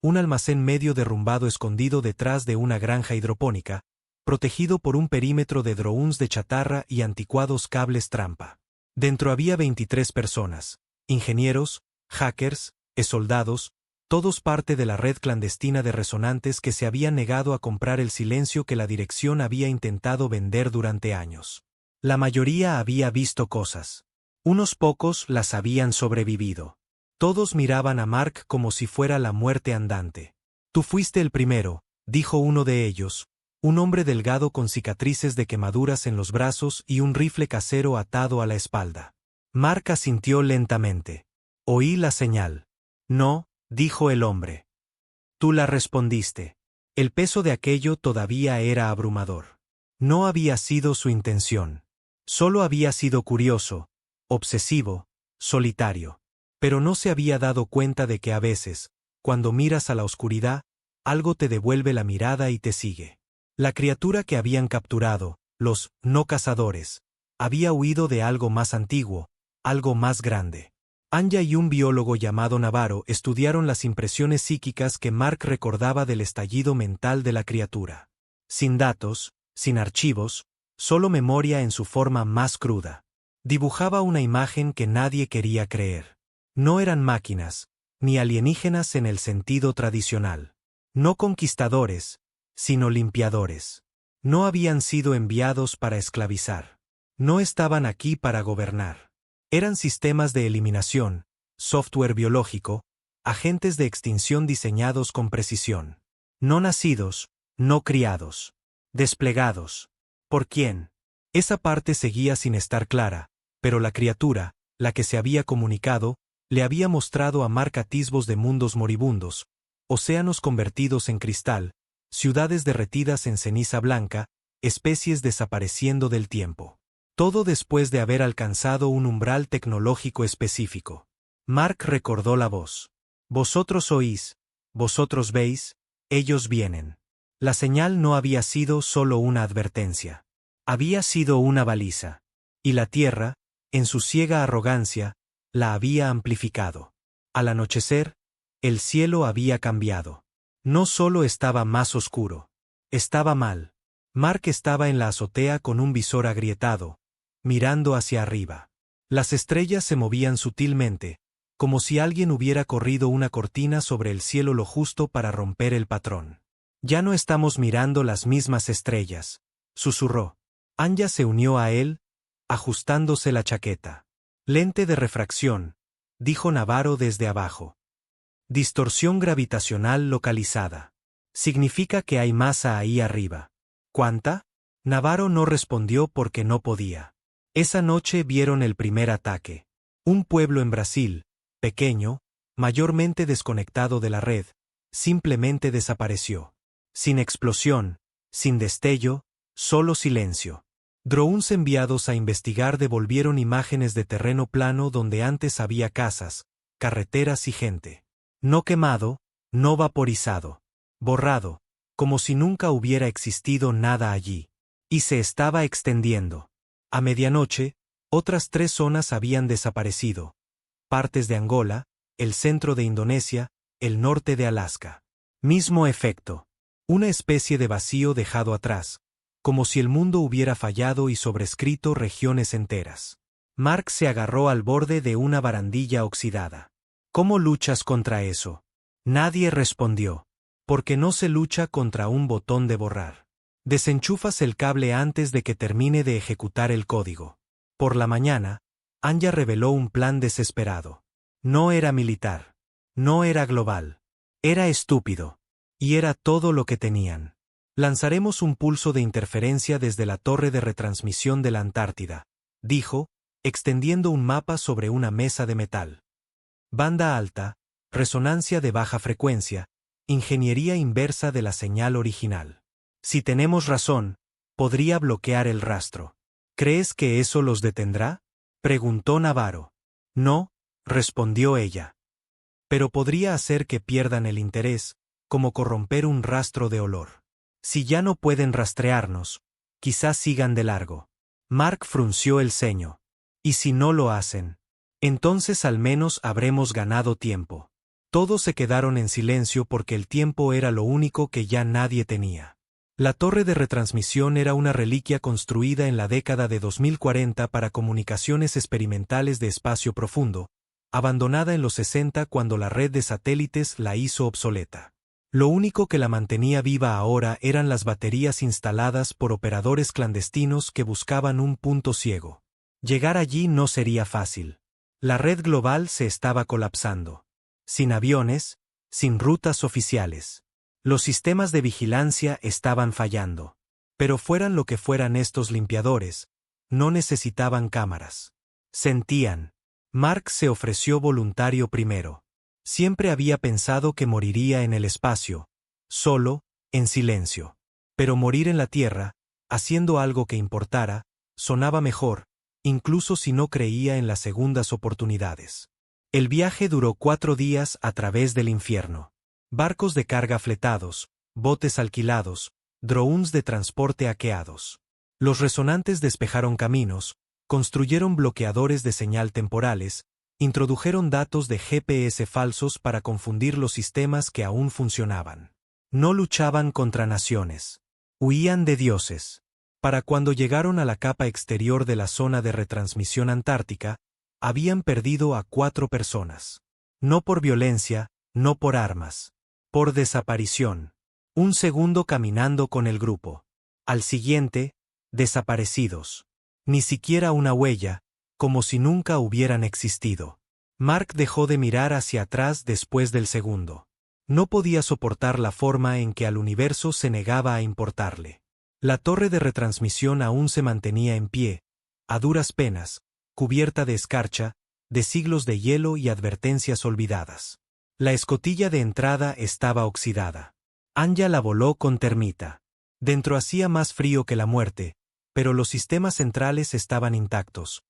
Un almacén medio derrumbado escondido detrás de una granja hidropónica, protegido por un perímetro de drones de chatarra y anticuados cables trampa. Dentro había 23 personas. Ingenieros, hackers, soldados, todos parte de la red clandestina de resonantes que se habían negado a comprar el silencio que la dirección había intentado vender durante años. La mayoría había visto cosas. Unos pocos las habían sobrevivido. Todos miraban a Mark como si fuera la muerte andante. Tú fuiste el primero, dijo uno de ellos, un hombre delgado con cicatrices de quemaduras en los brazos y un rifle casero atado a la espalda. Mark asintió lentamente. Oí la señal. No, dijo el hombre. Tú la respondiste. El peso de aquello todavía era abrumador. No había sido su intención. Solo había sido curioso, obsesivo, solitario. Pero no se había dado cuenta de que a veces, cuando miras a la oscuridad, algo te devuelve la mirada y te sigue. La criatura que habían capturado, los no cazadores, había huido de algo más antiguo, algo más grande. Anya y un biólogo llamado Navarro estudiaron las impresiones psíquicas que Mark recordaba del estallido mental de la criatura. Sin datos, sin archivos, solo memoria en su forma más cruda. Dibujaba una imagen que nadie quería creer. No eran máquinas, ni alienígenas en el sentido tradicional. No conquistadores, sino limpiadores. No habían sido enviados para esclavizar. No estaban aquí para gobernar. Eran sistemas de eliminación, software biológico, agentes de extinción diseñados con precisión. No nacidos, no criados. Desplegados. ¿Por quién? Esa parte seguía sin estar clara, pero la criatura, la que se había comunicado, le había mostrado a Mark atisbos de mundos moribundos, océanos convertidos en cristal, ciudades derretidas en ceniza blanca, especies desapareciendo del tiempo. Todo después de haber alcanzado un umbral tecnológico específico. Mark recordó la voz. Vosotros oís, vosotros veis, ellos vienen. La señal no había sido solo una advertencia. Había sido una baliza. Y la Tierra, en su ciega arrogancia, la había amplificado. Al anochecer, el cielo había cambiado. No solo estaba más oscuro. Estaba mal. Mark estaba en la azotea con un visor agrietado, mirando hacia arriba. Las estrellas se movían sutilmente, como si alguien hubiera corrido una cortina sobre el cielo lo justo para romper el patrón. Ya no estamos mirando las mismas estrellas, susurró. Anya se unió a él, ajustándose la chaqueta. Lente de refracción, dijo Navarro desde abajo. Distorsión gravitacional localizada. Significa que hay masa ahí arriba. ¿Cuánta? Navarro no respondió porque no podía. Esa noche vieron el primer ataque. Un pueblo en Brasil, pequeño, mayormente desconectado de la red, simplemente desapareció. Sin explosión, sin destello, solo silencio. Drones enviados a investigar devolvieron imágenes de terreno plano donde antes había casas, carreteras y gente. No quemado, no vaporizado. Borrado, como si nunca hubiera existido nada allí. Y se estaba extendiendo. A medianoche, otras 3 zonas habían desaparecido. Partes de Angola, el centro de Indonesia, el norte de Alaska. Mismo efecto. Una especie de vacío dejado atrás, como si el mundo hubiera fallado y sobrescrito regiones enteras. Mark se agarró al borde de una barandilla oxidada. ¿Cómo luchas contra eso? Nadie respondió. Porque no se lucha contra un botón de borrar. Desenchufas el cable antes de que termine de ejecutar el código. Por la mañana, Anja reveló un plan desesperado. No era militar. No era global. Era estúpido. Y era todo lo que tenían. Lanzaremos un pulso de interferencia desde la torre de retransmisión de la Antártida, dijo, extendiendo un mapa sobre una mesa de metal. Banda alta, resonancia de baja frecuencia, ingeniería inversa de la señal original. Si tenemos razón, podría bloquear el rastro. ¿Crees que eso los detendrá? Preguntó Navarro. No, respondió ella. Pero podría hacer que pierdan el interés, como corromper un rastro de olor. Si ya no pueden rastrearnos, quizás sigan de largo. Mark frunció el ceño. ¿Y si no lo hacen? Entonces al menos habremos ganado tiempo. Todos se quedaron en silencio porque el tiempo era lo único que ya nadie tenía. La torre de retransmisión era una reliquia construida en la década de 2040 para comunicaciones experimentales de espacio profundo, abandonada en los 60 cuando la red de satélites la hizo obsoleta. Lo único que la mantenía viva ahora eran las baterías instaladas por operadores clandestinos que buscaban un punto ciego. Llegar allí no sería fácil. La red global se estaba colapsando. Sin aviones, sin rutas oficiales. Los sistemas de vigilancia estaban fallando. Pero fueran lo que fueran estos limpiadores, no necesitaban cámaras. Sentían. Mark se ofreció voluntario primero. Siempre había pensado que moriría en el espacio, solo, en silencio. Pero morir en la Tierra, haciendo algo que importara, sonaba mejor, incluso si no creía en las segundas oportunidades. El viaje duró 4 días a través del infierno. Barcos de carga fletados, botes alquilados, drones de transporte hackeados. Los resonantes despejaron caminos, construyeron bloqueadores de señal temporales, introdujeron datos de GPS falsos para confundir los sistemas que aún funcionaban. No luchaban contra naciones. Huían de dioses. Para cuando llegaron a la capa exterior de la zona de retransmisión antártica, habían perdido a 4 personas. No por violencia, no por armas. Por desaparición. Un segundo caminando con el grupo. Al siguiente, desaparecidos. Ni siquiera una huella, como si nunca hubieran existido. Mark dejó de mirar hacia atrás después del segundo. No podía soportar la forma en que al universo se negaba a importarle. La torre de retransmisión aún se mantenía en pie, a duras penas, cubierta de escarcha, de siglos de hielo y advertencias olvidadas. La escotilla de entrada estaba oxidada. Anja la voló con termita. Dentro hacía más frío que la muerte, pero los sistemas centrales estaban intactos.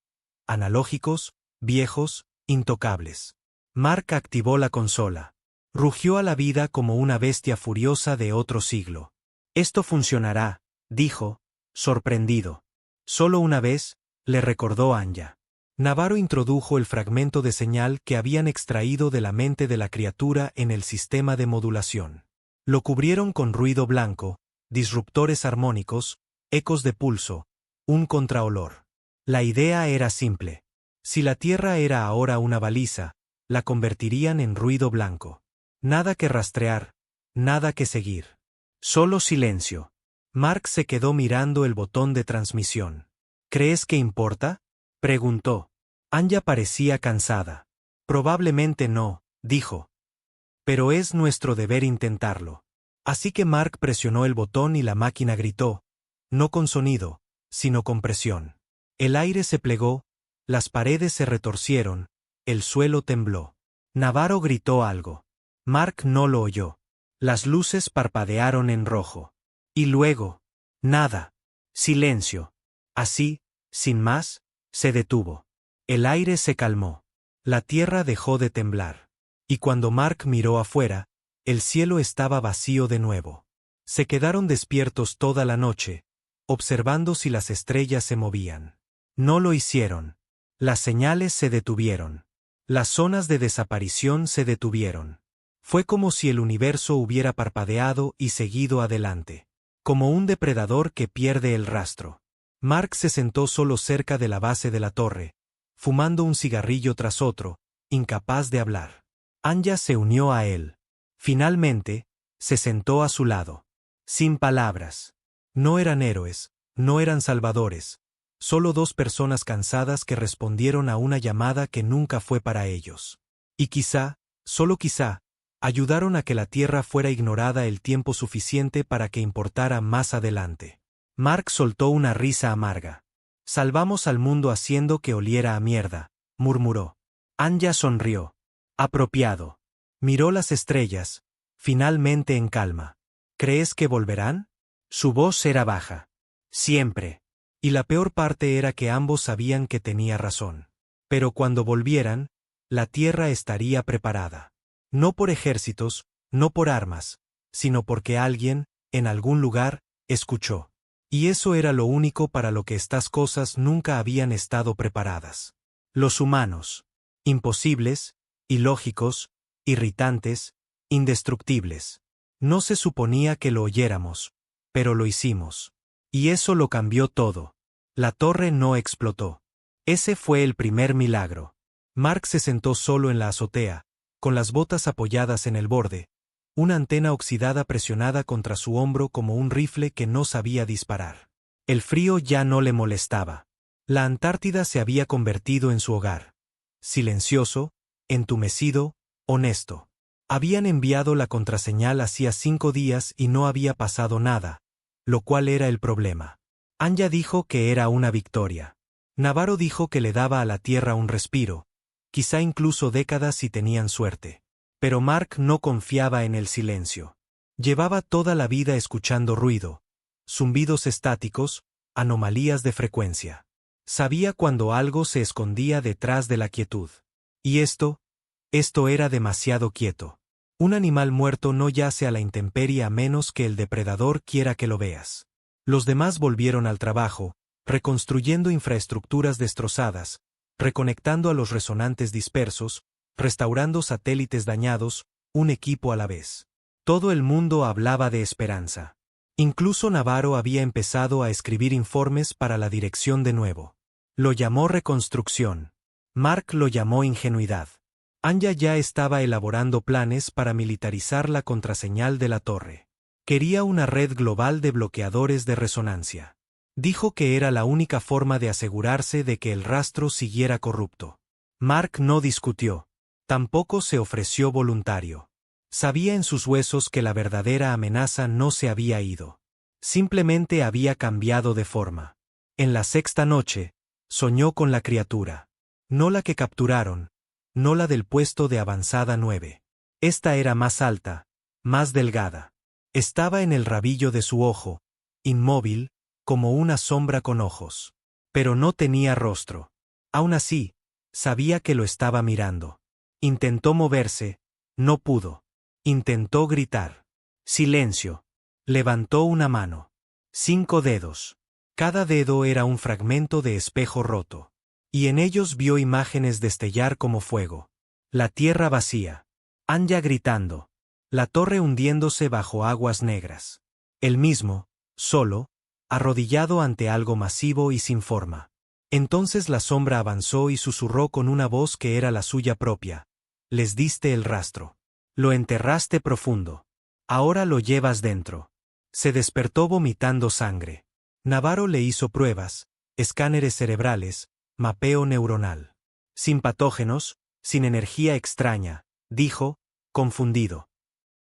Analógicos, viejos, intocables. Mark activó la consola. Rugió a la vida como una bestia furiosa de otro siglo. Esto funcionará, dijo, sorprendido. Solo una vez, le recordó Anja. Navarro introdujo el fragmento de señal que habían extraído de la mente de la criatura en el sistema de modulación. Lo cubrieron con ruido blanco, disruptores armónicos, ecos de pulso, un contraolor. La idea era simple. Si la Tierra era ahora una baliza, la convertirían en ruido blanco. Nada que rastrear, nada que seguir. Solo silencio. Mark se quedó mirando el botón de transmisión. ¿Crees que importa?, preguntó. Anja parecía cansada. Probablemente no, dijo. Pero es nuestro deber intentarlo. Así que Mark presionó el botón y la máquina gritó, no con sonido, sino con presión. El aire se plegó, Las paredes se retorcieron, el suelo tembló. Navarro gritó algo. Mark no lo oyó. Las luces parpadearon en rojo. Y luego, nada. Silencio. Así, sin más, se detuvo. El aire se calmó. La tierra dejó de temblar. Y cuando Mark miró afuera, el cielo estaba vacío de nuevo. Se quedaron despiertos toda la noche, observando si las estrellas se movían. No lo hicieron. Las señales se detuvieron. Las zonas de desaparición se detuvieron. Fue como si el universo hubiera parpadeado y seguido adelante. Como un depredador que pierde el rastro. Mark se sentó solo cerca de la base de la torre, fumando un cigarrillo tras otro, incapaz de hablar. Anya se unió a él. Finalmente, se sentó a su lado. Sin palabras. No eran héroes, no eran salvadores. Solo dos personas cansadas que respondieron a una llamada que nunca fue para ellos. Y quizá, solo quizá, ayudaron a que la Tierra fuera ignorada el tiempo suficiente para que importara más adelante. Mark soltó una risa amarga. Salvamos al mundo haciendo que oliera a mierda, murmuró. Anya sonrió. Apropiado. Miró las estrellas, finalmente en calma. ¿Crees que volverán? Su voz era baja. Siempre. Y la peor parte era que ambos sabían que tenía razón. Pero cuando volvieran, la Tierra estaría preparada. No por ejércitos, no por armas, sino porque alguien, en algún lugar, escuchó. Y eso era lo único para lo que estas cosas nunca habían estado preparadas. Los humanos. Imposibles, ilógicos, irritantes, indestructibles. No se suponía que lo oyéramos, pero lo hicimos. Y eso lo cambió todo. La torre no explotó. Ese fue el primer milagro. Mark se sentó solo en la azotea, con las botas apoyadas en el borde, una antena oxidada presionada contra su hombro como un rifle que no sabía disparar. El frío ya no le molestaba. La Antártida se había convertido en su hogar. Silencioso, entumecido, honesto. Habían enviado la contraseñal hacía 5 días y no había pasado nada, lo cual era el problema. Anya dijo que era una victoria. Navarro dijo que le daba a la Tierra un respiro, quizá incluso décadas si tenían suerte. Pero Mark no confiaba en el silencio. Llevaba toda la vida escuchando ruido, zumbidos estáticos, anomalías de frecuencia. Sabía cuando algo se escondía detrás de la quietud. Y esto era demasiado quieto. Un animal muerto no yace a la intemperie a menos que el depredador quiera que lo veas. Los demás volvieron al trabajo, reconstruyendo infraestructuras destrozadas, reconectando a los resonantes dispersos, restaurando satélites dañados, un equipo a la vez. Todo el mundo hablaba de esperanza. Incluso Navarro había empezado a escribir informes para la dirección de nuevo. Lo llamó reconstrucción. Mark lo llamó ingenuidad. Anya ya estaba elaborando planes para militarizar la contraseñal de la torre. Quería una red global de bloqueadores de resonancia. Dijo que era la única forma de asegurarse de que el rastro siguiera corrupto. Mark no discutió. Tampoco se ofreció voluntario. Sabía en sus huesos que la verdadera amenaza no se había ido. Simplemente había cambiado de forma. En la 6ª noche, soñó con la criatura. No la que capturaron, no la del puesto de avanzada 9. Esta era más alta, más delgada. Estaba en el rabillo de su ojo, inmóvil, como una sombra con ojos. Pero no tenía rostro. Aún así, sabía que lo estaba mirando. Intentó moverse, no pudo. Intentó gritar. Silencio. Levantó una mano. 5 dedos. Cada dedo era un fragmento de espejo roto. Y en ellos vio imágenes destellar como fuego. La tierra vacía. Anya gritando. La torre hundiéndose bajo aguas negras. Él mismo, solo, arrodillado ante algo masivo y sin forma. Entonces la sombra avanzó y susurró con una voz que era la suya propia. Les diste el rastro. Lo enterraste profundo. Ahora lo llevas dentro. Se despertó vomitando sangre. Navarro le hizo pruebas, escáneres cerebrales, mapeo neuronal. Sin patógenos, sin energía extraña, dijo, confundido.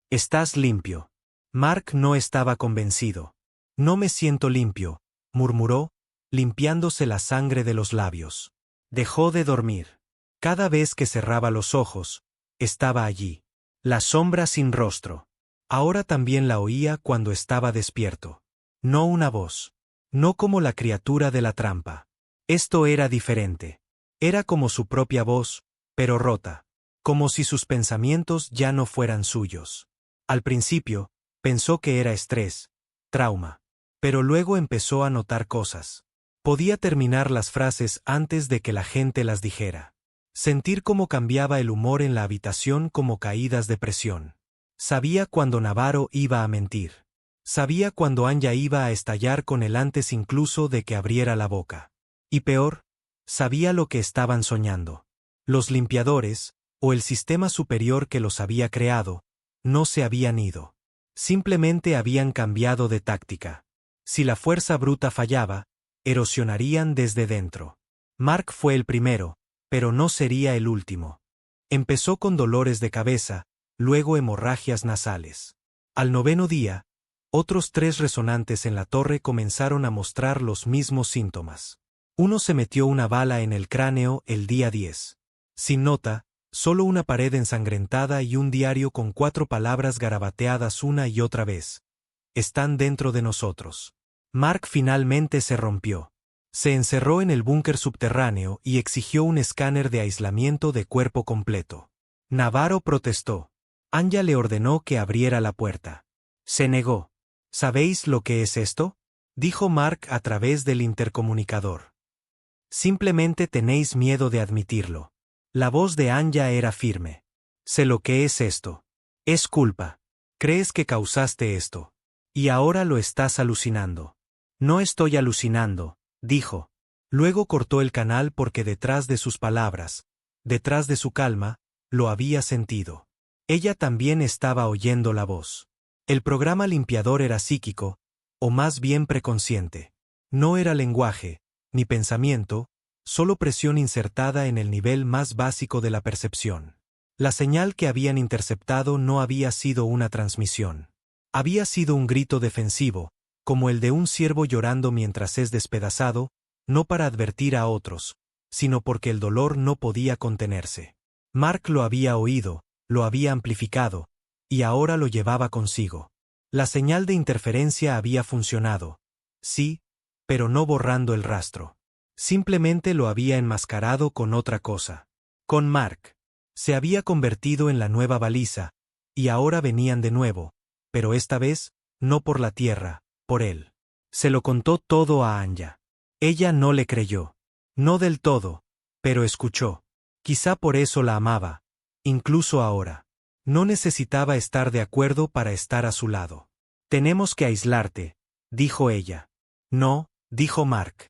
Estás limpio. Mark no estaba convencido. No me siento limpio, murmuró, limpiándose la sangre de los labios. Dejó de dormir. Cada vez que cerraba los ojos, estaba allí. La sombra sin rostro. Ahora también la oía cuando estaba despierto. No una voz. No como la criatura de la trampa. Esto era diferente. Era como su propia voz, pero rota. Como si sus pensamientos ya no fueran suyos. Al principio, pensó que era estrés, trauma. Pero luego empezó a notar cosas. Podía terminar las frases antes de que la gente las dijera. Sentir cómo cambiaba el humor en la habitación como caídas de presión. Sabía cuando Navarro iba a mentir. Sabía cuando Anya iba a estallar con él antes incluso de que abriera la boca. Y peor, sabía lo que estaban soñando. Los limpiadores, o el sistema superior que los había creado, no se habían ido. Simplemente habían cambiado de táctica. Si la fuerza bruta fallaba, erosionarían desde dentro. Mark fue el primero, pero no sería el último. Empezó con dolores de cabeza, luego hemorragias nasales. Al 9º día, otros 3 resonantes en la torre comenzaron a mostrar los mismos síntomas. Uno se metió una bala en el cráneo el día 10. Sin nota, solo una pared ensangrentada y un diario con 4 palabras garabateadas una y otra vez. Están dentro de nosotros. Mark finalmente se rompió. Se encerró en el búnker subterráneo y exigió un escáner de aislamiento de cuerpo completo. Navarro protestó. Anya le ordenó que abriera la puerta. Se negó. ¿Sabéis lo que es esto?, dijo Mark a través del intercomunicador. Simplemente tenéis miedo de admitirlo. La voz de Anya era firme. Sé lo que es esto. Es culpa. Crees que causaste esto. Y ahora lo estás alucinando. No estoy alucinando, dijo. Luego cortó el canal porque detrás de sus palabras, detrás de su calma, lo había sentido. Ella también estaba oyendo la voz. El programa limpiador era psíquico, o más bien preconsciente. No era lenguaje, ni pensamiento, solo presión insertada en el nivel más básico de la percepción. La señal que habían interceptado no había sido una transmisión. Había sido un grito defensivo, como el de un ciervo llorando mientras es despedazado, no para advertir a otros, sino porque el dolor no podía contenerse. Mark lo había oído, lo había amplificado, y ahora lo llevaba consigo. La señal de interferencia había funcionado. Sí, pero no borrando el rastro. Simplemente lo había enmascarado con otra cosa. Con Mark. Se había convertido en la nueva baliza, y ahora venían de nuevo, pero esta vez, no por la tierra, por él. Se lo contó todo a Anya. Ella no le creyó. No del todo, pero escuchó. Quizá por eso la amaba, incluso ahora. No necesitaba estar de acuerdo para estar a su lado. Tenemos que aislarte, dijo ella. No, dijo Mark.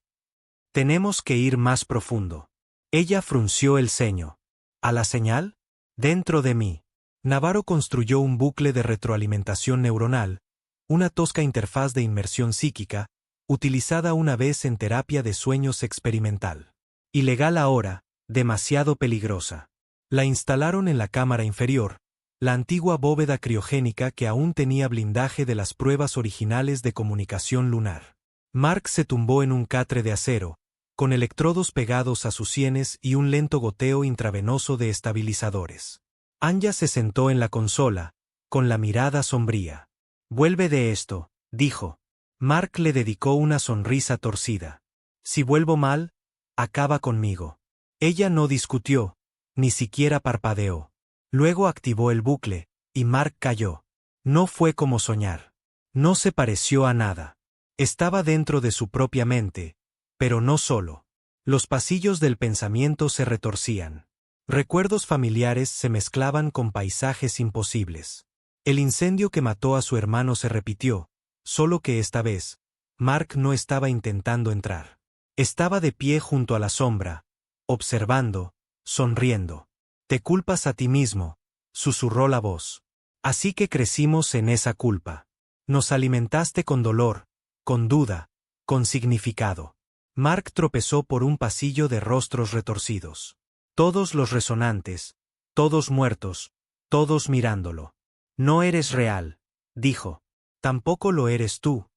Tenemos que ir más profundo. Ella frunció el ceño. ¿A la señal? Dentro de mí. Navarro construyó un bucle de retroalimentación neuronal, una tosca interfaz de inmersión psíquica, utilizada una vez en terapia de sueños experimental. Ilegal ahora, demasiado peligrosa. La instalaron en la cámara inferior, la antigua bóveda criogénica que aún tenía blindaje de las pruebas originales de comunicación lunar. Mark se tumbó en un catre de acero, con electrodos pegados a sus sienes y un lento goteo intravenoso de estabilizadores. Anya se sentó en la consola, con la mirada sombría. «Vuelve de esto», dijo. Mark le dedicó una sonrisa torcida. «Si vuelvo mal, acaba conmigo». Ella no discutió, ni siquiera parpadeó. Luego activó el bucle, y Mark cayó. No fue como soñar. No se pareció a nada. Estaba dentro de su propia mente, pero no solo. Los pasillos del pensamiento se retorcían. Recuerdos familiares se mezclaban con paisajes imposibles. El incendio que mató a su hermano se repitió, solo que esta vez, Mark no estaba intentando entrar. Estaba de pie junto a la sombra, observando, sonriendo. «Te culpas a ti mismo», susurró la voz. «Así que crecimos en esa culpa. Nos alimentaste con dolor, con duda, con significado». Mark tropezó por un pasillo de rostros retorcidos. Todos los resonantes, todos muertos, todos mirándolo. «No eres real», dijo. «Tampoco lo eres tú»,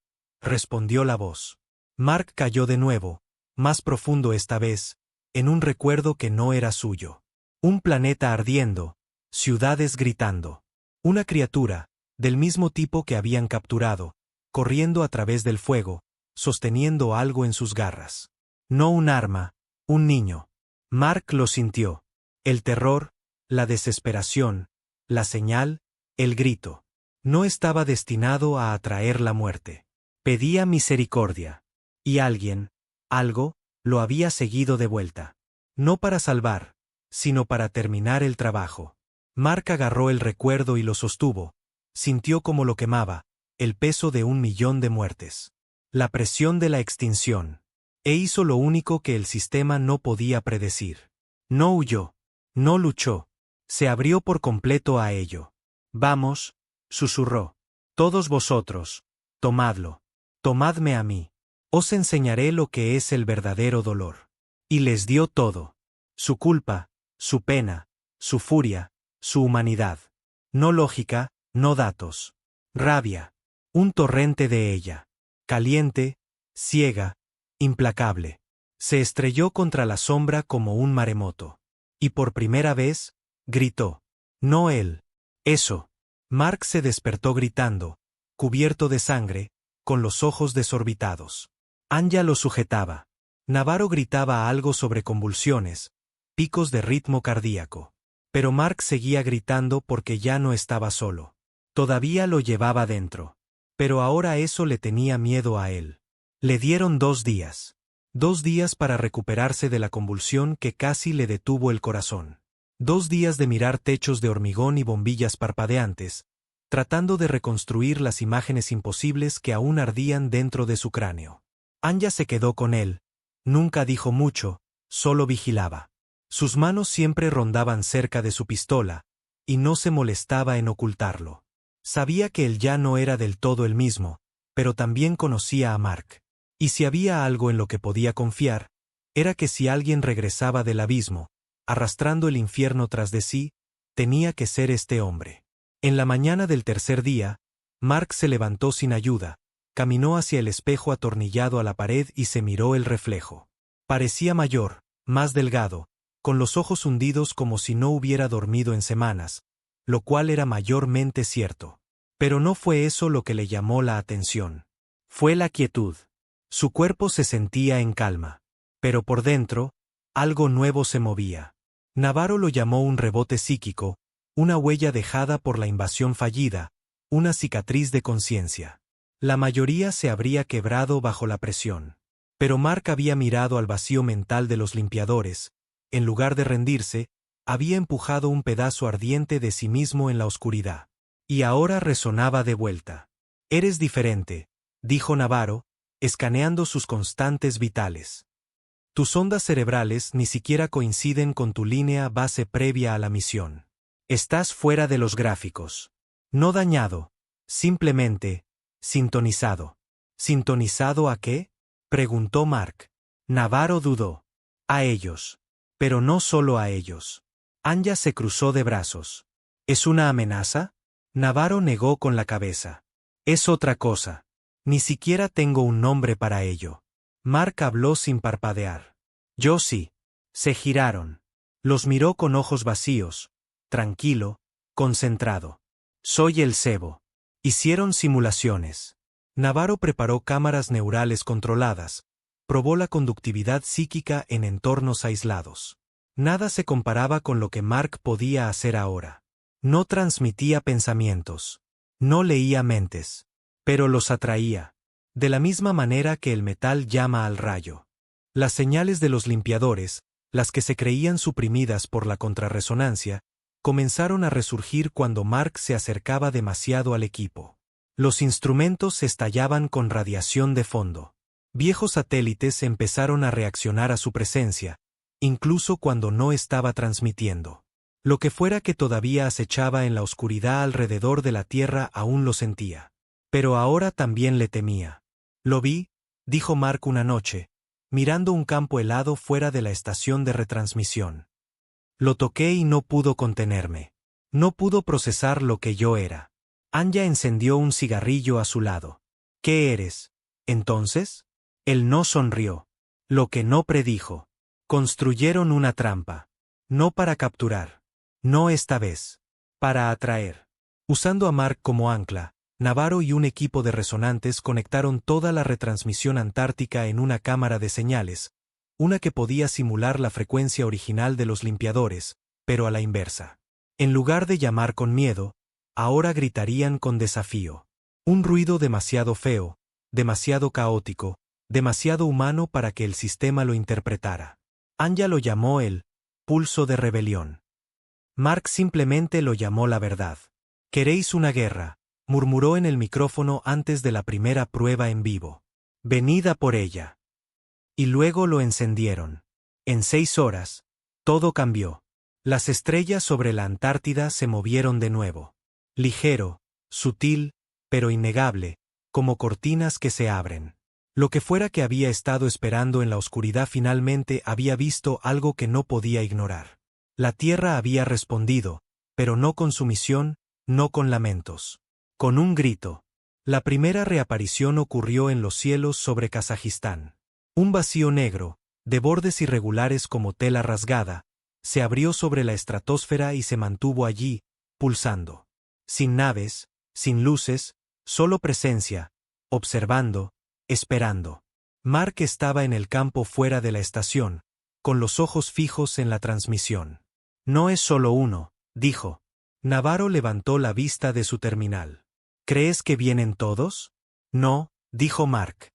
respondió la voz. Mark cayó de nuevo, más profundo esta vez, en un recuerdo que no era suyo. Un planeta ardiendo, ciudades gritando. Una criatura, del mismo tipo que habían capturado, corriendo a través del fuego, sosteniendo algo en sus garras. No un arma, un niño. Mark lo sintió. El terror, la desesperación, la señal, el grito. No estaba destinado a atraer la muerte. Pedía misericordia. Y alguien, algo, lo había seguido de vuelta. No para salvar, sino para terminar el trabajo. Mark agarró el recuerdo y lo sostuvo. Sintió como lo quemaba, el peso de 1.000.000 de muertes. La presión de la extinción. E hizo lo único que el sistema no podía predecir. No huyó. No luchó. Se abrió por completo a ello. Vamos, susurró. Todos vosotros, tomadlo. Tomadme a mí. Os enseñaré lo que es el verdadero dolor. Y les dio todo. Su culpa, su pena, su furia, su humanidad. No lógica, no datos. Rabia. Un torrente de ella. Caliente, ciega, implacable. Se estrelló contra la sombra como un maremoto. Y por primera vez, gritó. No él. Eso. Mark se despertó gritando, cubierto de sangre, con los ojos desorbitados. Anya lo sujetaba. Navarro gritaba algo sobre convulsiones, picos de ritmo cardíaco. Pero Mark seguía gritando porque ya no estaba solo. Todavía lo llevaba dentro. Pero ahora eso le tenía miedo a él. Le dieron 2 días. 2 días para recuperarse de la convulsión que casi le detuvo el corazón. 2 días de mirar techos de hormigón y bombillas parpadeantes, tratando de reconstruir las imágenes imposibles que aún ardían dentro de su cráneo. Anya se quedó con él. Nunca dijo mucho, solo vigilaba. Sus manos siempre rondaban cerca de su pistola, y no se molestaba en ocultarlo. Sabía que él ya no era del todo el mismo, pero también conocía a Mark. Y si había algo en lo que podía confiar, era que si alguien regresaba del abismo, arrastrando el infierno tras de sí, tenía que ser este hombre. En la mañana del tercer día, Mark se levantó sin ayuda, caminó hacia el espejo atornillado a la pared y se miró el reflejo. Parecía mayor, más delgado, con los ojos hundidos como si no hubiera dormido en semanas, lo cual era mayormente cierto. Pero no fue eso lo que le llamó la atención. Fue la quietud. Su cuerpo se sentía en calma. Pero por dentro, algo nuevo se movía. Navarro lo llamó un rebote psíquico, una huella dejada por la invasión fallida, una cicatriz de conciencia. La mayoría se habría quebrado bajo la presión. Pero Mark había mirado al vacío mental de los limpiadores. En lugar de rendirse, había empujado un pedazo ardiente de sí mismo en la oscuridad. Y ahora resonaba de vuelta. Eres diferente, dijo Navarro, escaneando sus constantes vitales. Tus ondas cerebrales ni siquiera coinciden con tu línea base previa a la misión. Estás fuera de los gráficos. No dañado, simplemente, sintonizado. ¿Sintonizado a qué?, preguntó Mark. Navarro dudó. A ellos. Pero no solo a ellos. Anya se cruzó de brazos. ¿Es una amenaza? Navarro negó con la cabeza. Es otra cosa. Ni siquiera tengo un nombre para ello. Mark habló sin parpadear. Yo sí. Se giraron. Los miró con ojos vacíos, tranquilo, concentrado. Soy el cebo. Hicieron simulaciones. Navarro preparó cámaras neurales controladas, probó la conductividad psíquica en entornos aislados. Nada se comparaba con lo que Mark podía hacer ahora. No transmitía pensamientos. No leía mentes. Pero los atraía. De la misma manera que el metal llama al rayo. Las señales de los limpiadores, las que se creían suprimidas por la contrarresonancia, comenzaron a resurgir cuando Mark se acercaba demasiado al equipo. Los instrumentos estallaban con radiación de fondo. Viejos satélites empezaron a reaccionar a su presencia, incluso cuando no estaba transmitiendo. Lo que fuera que todavía acechaba en la oscuridad alrededor de la Tierra aún lo sentía. Pero ahora también le temía. Lo vi, dijo Mark una noche, mirando un campo helado fuera de la estación de retransmisión. Lo toqué y no pudo contenerme. No pudo procesar lo que yo era. Anya encendió un cigarrillo a su lado. ¿Qué eres, entonces? Él no sonrió. Lo que no predijo. Construyeron una trampa. No para capturar. No esta vez. Para atraer. Usando a Mark como ancla, Navarro y un equipo de resonantes conectaron toda la retransmisión antártica en una cámara de señales, una que podía simular la frecuencia original de los limpiadores, pero a la inversa. En lugar de llamar con miedo, ahora gritarían con desafío. Un ruido demasiado feo, demasiado caótico, demasiado humano para que el sistema lo interpretara. Anya lo llamó el pulso de rebelión. Mark simplemente lo llamó la verdad. «¿Queréis una guerra?», murmuró en el micrófono antes de la primera prueba en vivo. «Venid a por ella». Y luego lo encendieron. En 6 horas, todo cambió. Las estrellas sobre la Antártida se movieron de nuevo. Ligero, sutil, pero innegable, como cortinas que se abren. Lo que fuera que había estado esperando en la oscuridad finalmente había visto algo que no podía ignorar. La Tierra había respondido, pero no con sumisión, no con lamentos. Con un grito. La primera reaparición ocurrió en los cielos sobre Kazajistán. Un vacío negro, de bordes irregulares como tela rasgada, se abrió sobre la estratosfera y se mantuvo allí, pulsando. Sin naves, sin luces, solo presencia, observando, esperando. Mark estaba en el campo fuera de la estación, con los ojos fijos en la transmisión. «No es solo uno», dijo. Navarro levantó la vista de su terminal. «¿Crees que vienen todos?» «No», dijo Mark.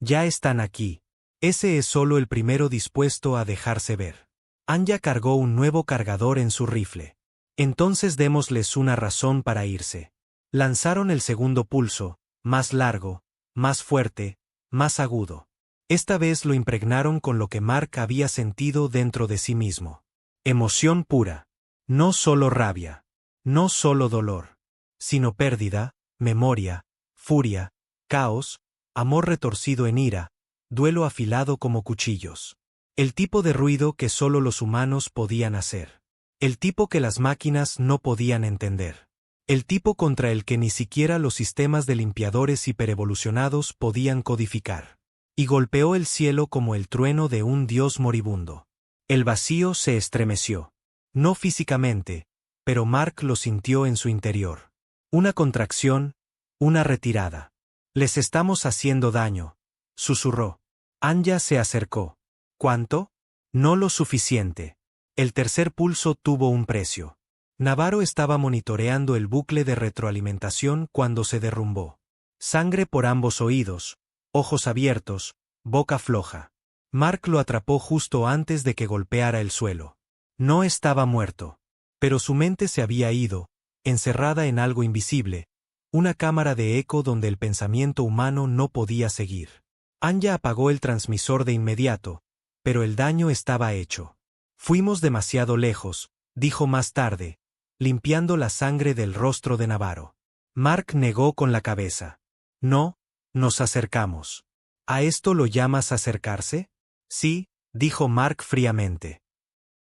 «Ya están aquí. Ese es solo el primero dispuesto a dejarse ver». Anya cargó un nuevo cargador en su rifle. «Entonces démosles una razón para irse». Lanzaron el segundo pulso, más largo, más fuerte, más agudo. Esta vez lo impregnaron con lo que Mark había sentido dentro de sí mismo. Emoción pura. No solo rabia. No solo dolor. Sino pérdida, memoria, furia, caos, amor retorcido en ira, duelo afilado como cuchillos. El tipo de ruido que solo los humanos podían hacer. El tipo que las máquinas no podían entender. El tipo contra el que ni siquiera los sistemas de limpiadores hiperevolucionados podían codificar. Y golpeó el cielo como el trueno de un dios moribundo. El vacío se estremeció. No físicamente, pero Mark lo sintió en su interior. Una contracción, una retirada. «Les estamos haciendo daño», susurró. Anya se acercó. «¿Cuánto?» «No lo suficiente». El tercer pulso tuvo un precio. Navarro estaba monitoreando el bucle de retroalimentación cuando se derrumbó. Sangre por ambos oídos, ojos abiertos, boca floja. Mark lo atrapó justo antes de que golpeara el suelo. No estaba muerto, pero su mente se había ido, encerrada en algo invisible, una cámara de eco donde el pensamiento humano no podía seguir. Anya apagó el transmisor de inmediato, pero el daño estaba hecho. «Fuimos demasiado lejos», dijo más tarde, limpiando la sangre del rostro de Navarro. Mark negó con la cabeza. «No, nos acercamos». «¿A esto lo llamas acercarse?» «Sí», dijo Mark fríamente.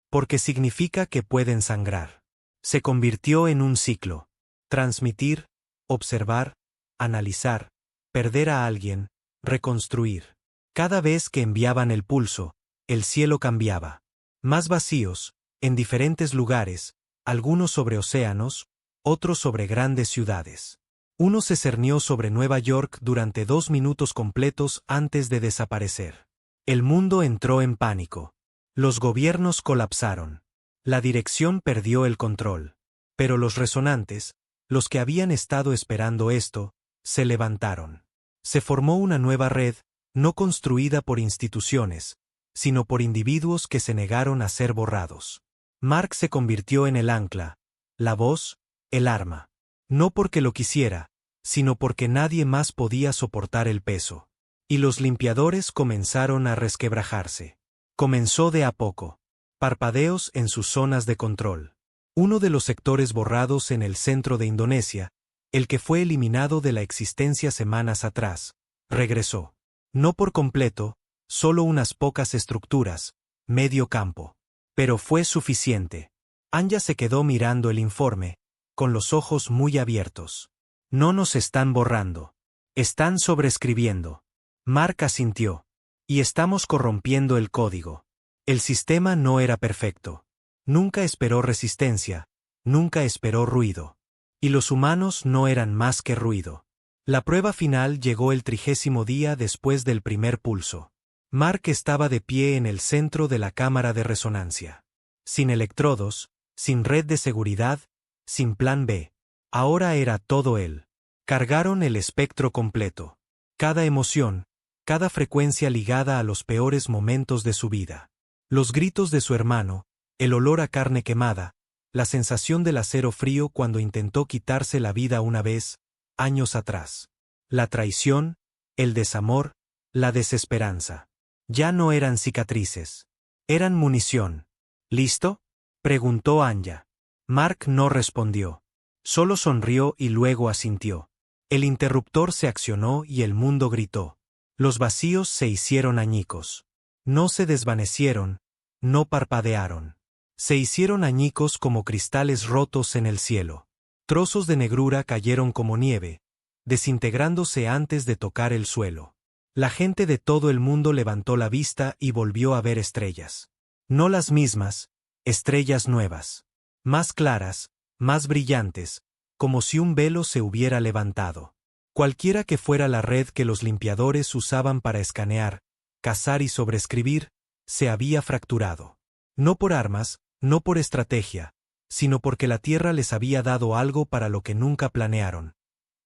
«Porque significa que pueden sangrar». Se convirtió en un ciclo. Transmitir, observar, analizar, perder a alguien, reconstruir. Cada vez que enviaban el pulso, el cielo cambiaba. Más vacíos, en diferentes lugares, algunos sobre océanos, otros sobre grandes ciudades. Uno se cernió sobre Nueva York durante 2 minutos completos antes de desaparecer. El mundo entró en pánico. Los gobiernos colapsaron. La dirección perdió el control. Pero los resonantes, los que habían estado esperando esto, se levantaron. Se formó una nueva red, no construida por instituciones, sino por individuos que se negaron a ser borrados. Mark se convirtió en el ancla, la voz, el arma. No porque lo quisiera, sino porque nadie más podía soportar el peso. Y los limpiadores comenzaron a resquebrajarse. Comenzó de a poco. Parpadeos en sus zonas de control. Uno de los sectores borrados en el centro de Indonesia, el que fue eliminado de la existencia semanas atrás, regresó. No por completo, solo unas pocas estructuras, medio campo. Pero fue suficiente. Anya se quedó mirando el informe, con los ojos muy abiertos. «No nos están borrando. Están sobreescribiendo». Mark asintió. «Y estamos corrompiendo el código». El sistema no era perfecto. Nunca esperó resistencia, nunca esperó ruido. Y los humanos no eran más que ruido. La prueba final llegó el 30º día después del primer pulso. Mark estaba de pie en el centro de la cámara de resonancia. Sin electrodos, sin red de seguridad, sin plan B. Ahora era todo él. Cargaron el espectro completo. Cada emoción, cada frecuencia ligada a los peores momentos de su vida. Los gritos de su hermano, el olor a carne quemada, la sensación del acero frío cuando intentó quitarse la vida una vez, años atrás. La traición, el desamor, la desesperanza. Ya no eran cicatrices. Eran munición. ¿Listo?, preguntó Anya. Mark no respondió. Solo sonrió y luego asintió. El interruptor se accionó y el mundo gritó. Los vacíos se hicieron añicos. No se desvanecieron, no parpadearon. Se hicieron añicos como cristales rotos en el cielo. Trozos de negrura cayeron como nieve, desintegrándose antes de tocar el suelo. La gente de todo el mundo levantó la vista y volvió a ver estrellas. No las mismas, estrellas nuevas. Más claras, más brillantes, como si un velo se hubiera levantado. Cualquiera que fuera la red que los limpiadores usaban para escanear, cazar y sobreescribir, se había fracturado. No por armas, no por estrategia, sino porque la Tierra les había dado algo para lo que nunca planearon.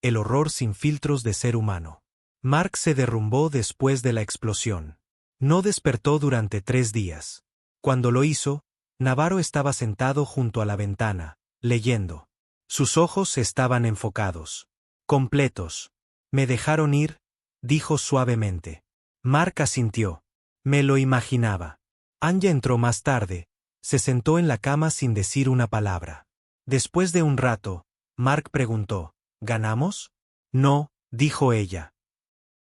El horror sin filtros de ser humano. Mark se derrumbó después de la explosión. No despertó durante 3 días. Cuando lo hizo, Navarro estaba sentado junto a la ventana, leyendo. Sus ojos estaban enfocados. Completos. «Me dejaron ir», dijo suavemente. Mark asintió. «Me lo imaginaba». Anya entró más tarde, se sentó en la cama sin decir una palabra. Después de un rato, Mark preguntó, «¿Ganamos?» «No», dijo ella.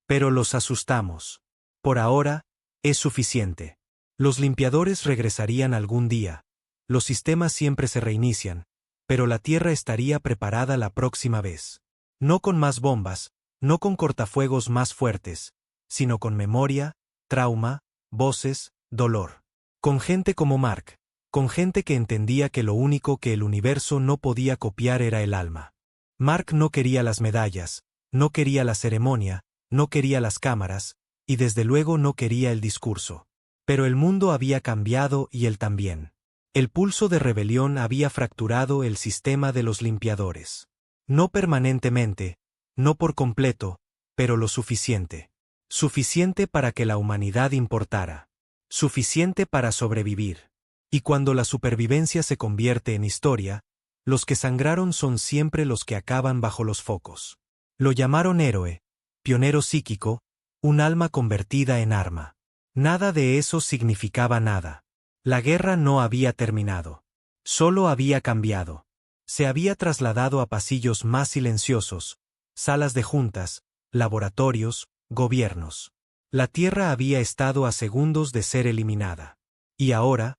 «Pero los asustamos. Por ahora, es suficiente». Los limpiadores regresarían algún día. Los sistemas siempre se reinician, pero la Tierra estaría preparada la próxima vez. No con más bombas, no con cortafuegos más fuertes, sino con memoria, trauma, voces, dolor. Con gente como Mark, con gente que entendía que lo único que el universo no podía copiar era el alma. Mark no quería las medallas, no quería la ceremonia, no quería las cámaras, y desde luego no quería el discurso. Pero el mundo había cambiado y él también. El pulso de rebelión había fracturado el sistema de los limpiadores. No permanentemente, no por completo, pero lo suficiente. Suficiente para que la humanidad importara. Suficiente para sobrevivir. Y cuando la supervivencia se convierte en historia, los que sangraron son siempre los que acaban bajo los focos. Lo llamaron héroe, pionero psíquico, un alma convertida en arma. Nada de eso significaba nada. La guerra no había terminado. Solo había cambiado. Se había trasladado a pasillos más silenciosos, salas de juntas, laboratorios, gobiernos. La Tierra había estado a segundos de ser eliminada. Y ahora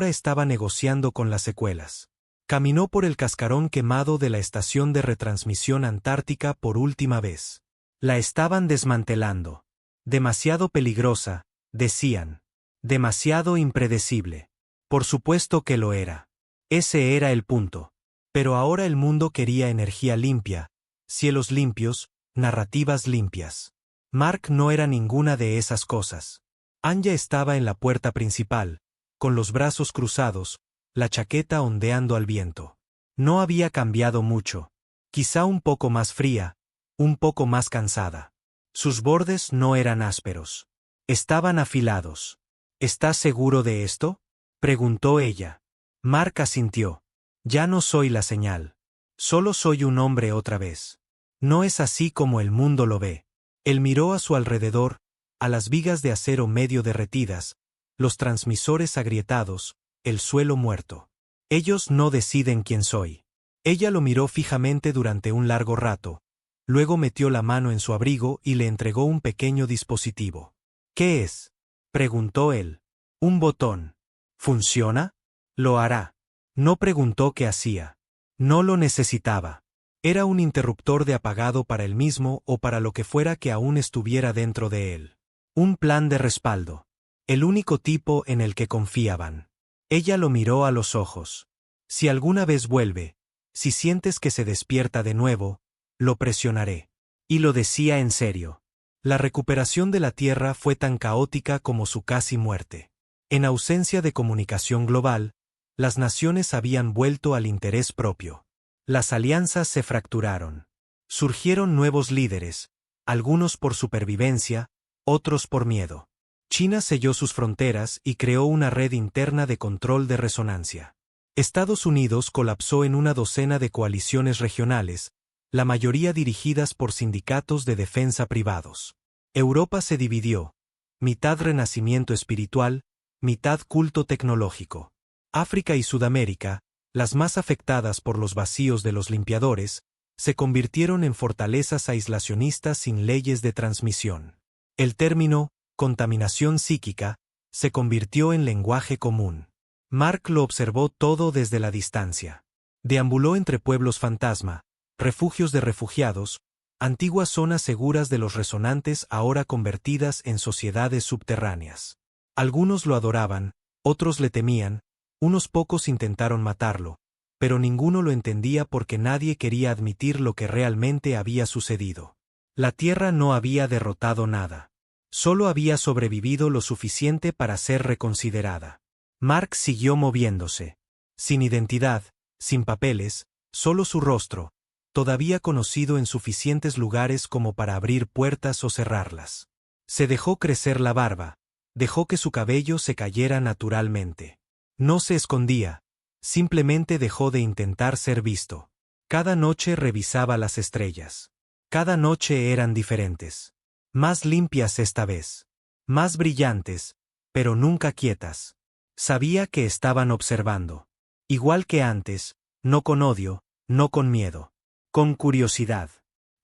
estaba negociando con las secuelas. Caminó por el cascarón quemado de la estación de retransmisión antártica por última vez. La estaban desmantelando. Demasiado peligrosa, decían. Demasiado impredecible. Por supuesto que lo era. Ese era el punto. Pero ahora el mundo quería energía limpia, cielos limpios, narrativas limpias. Mark no era ninguna de esas cosas. Anya estaba en la puerta principal, con los brazos cruzados, la chaqueta ondeando al viento. No había cambiado mucho. Quizá un poco más fría, un poco más cansada. Sus bordes no eran ásperos. Estaban afilados. ¿Estás seguro de esto?, preguntó ella. Mark asintió. Ya no soy la señal. Solo soy un hombre otra vez. No es así como el mundo lo ve. Él miró a su alrededor, a las vigas de acero medio derretidas, los transmisores agrietados, el suelo muerto. Ellos no deciden quién soy. Ella lo miró fijamente durante un largo rato, luego metió la mano en su abrigo y le entregó un pequeño dispositivo. ¿Qué es?, preguntó él. Un botón. ¿Funciona? Lo hará. No preguntó qué hacía. No lo necesitaba. Era un interruptor de apagado para él mismo o para lo que fuera que aún estuviera dentro de él. Un plan de respaldo. El único tipo en el que confiaban. Ella lo miró a los ojos. Si alguna vez vuelve, si sientes que se despierta de nuevo, lo presionaré. Y lo decía en serio. La recuperación de la Tierra fue tan caótica como su casi muerte. En ausencia de comunicación global, las naciones habían vuelto al interés propio. Las alianzas se fracturaron. Surgieron nuevos líderes, algunos por supervivencia, otros por miedo. China selló sus fronteras y creó una red interna de control de resonancia. Estados Unidos colapsó en una docena de coaliciones regionales, la mayoría dirigidas por sindicatos de defensa privados. Europa se dividió, mitad renacimiento espiritual, mitad culto tecnológico. África y Sudamérica, las más afectadas por los vacíos de los limpiadores, se convirtieron en fortalezas aislacionistas sin leyes de transmisión. El término, contaminación psíquica, se convirtió en lenguaje común. Mark lo observó todo desde la distancia. Deambuló entre pueblos fantasma, refugios de refugiados, antiguas zonas seguras de los resonantes ahora convertidas en sociedades subterráneas. Algunos lo adoraban, otros le temían, unos pocos intentaron matarlo, pero ninguno lo entendía porque nadie quería admitir lo que realmente había sucedido. La Tierra no había derrotado nada. Solo había sobrevivido lo suficiente para ser reconsiderada. Mark siguió moviéndose. Sin identidad, sin papeles, solo su rostro, todavía conocido en suficientes lugares como para abrir puertas o cerrarlas. Se dejó crecer la barba, dejó que su cabello se cayera naturalmente. No se escondía, simplemente dejó de intentar ser visto. Cada noche revisaba las estrellas. Cada noche eran diferentes. Más limpias esta vez. Más brillantes, pero nunca quietas. Sabía que estaban observando. Igual que antes, no con odio, no con miedo. Con curiosidad.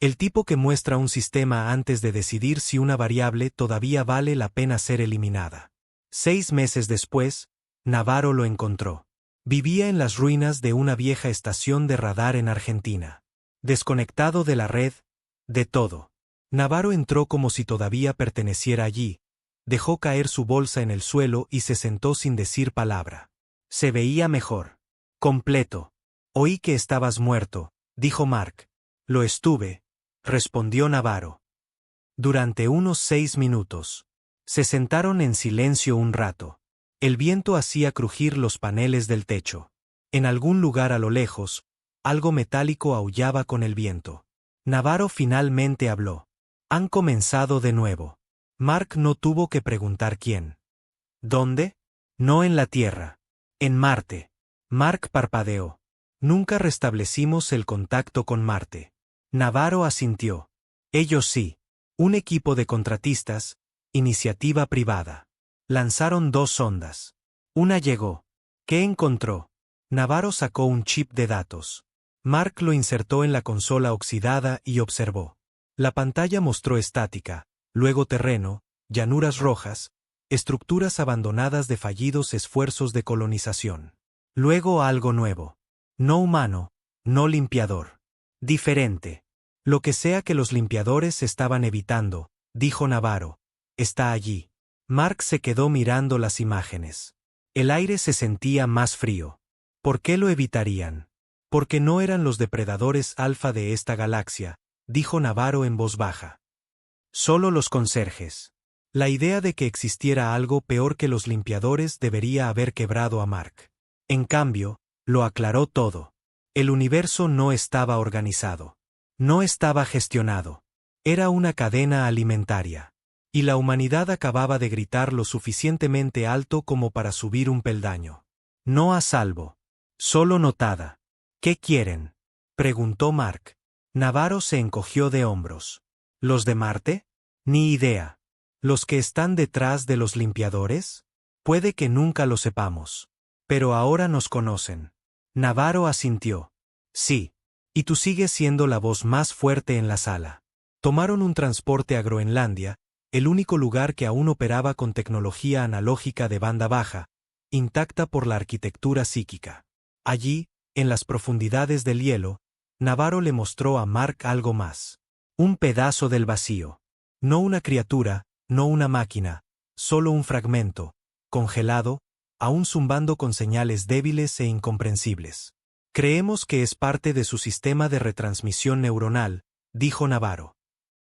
El tipo que muestra un sistema antes de decidir si una variable todavía vale la pena ser eliminada. 6 meses después, Navarro lo encontró. Vivía en las ruinas de una vieja estación de radar en Argentina. Desconectado de la red, de todo. Navarro entró como si todavía perteneciera allí, dejó caer su bolsa en el suelo y se sentó sin decir palabra. Se veía mejor. Completo. Oí que estabas muerto, dijo Mark. Lo estuve, respondió Navarro. Durante unos 6 minutos. Se sentaron en silencio un rato. El viento hacía crujir los paneles del techo. En algún lugar a lo lejos, algo metálico aullaba con el viento. Navarro finalmente habló. Han comenzado de nuevo. Mark no tuvo que preguntar quién. ¿Dónde? No en la Tierra. En Marte. Mark parpadeó. Nunca restablecimos el contacto con Marte. Navarro asintió. Ellos sí. Un equipo de contratistas, iniciativa privada. Lanzaron 2 sondas. Una llegó. ¿Qué encontró? Navarro sacó un chip de datos. Mark lo insertó en la consola oxidada y observó. La pantalla mostró estática, luego terreno, llanuras rojas, estructuras abandonadas de fallidos esfuerzos de colonización. Luego algo nuevo. No humano, no limpiador. Diferente. Lo que sea que los limpiadores estaban evitando, dijo Navarro, está allí. Mark se quedó mirando las imágenes. El aire se sentía más frío. ¿Por qué lo evitarían? Porque no eran los depredadores alfa de esta galaxia, dijo Navarro en voz baja. Solo los conserjes. La idea de que existiera algo peor que los limpiadores debería haber quebrado a Mark. En cambio, lo aclaró todo. El universo no estaba organizado. No estaba gestionado. Era una cadena alimentaria. Y la humanidad acababa de gritar lo suficientemente alto como para subir un peldaño. No a salvo. Solo notada. ¿Qué quieren? Preguntó Mark. Navarro se encogió de hombros. ¿Los de Marte? Ni idea. ¿Los que están detrás de los limpiadores? Puede que nunca lo sepamos. Pero ahora nos conocen. Navarro asintió. Sí. Y tú sigues siendo la voz más fuerte en la sala. Tomaron un transporte a Groenlandia, el único lugar que aún operaba con tecnología analógica de banda baja, intacta por la arquitectura psíquica. Allí, en las profundidades del hielo, Navarro le mostró a Mark algo más. Un pedazo del vacío. No una criatura, no una máquina, solo un fragmento, congelado, aún zumbando con señales débiles e incomprensibles. Creemos que es parte de su sistema de retransmisión neuronal, dijo Navarro.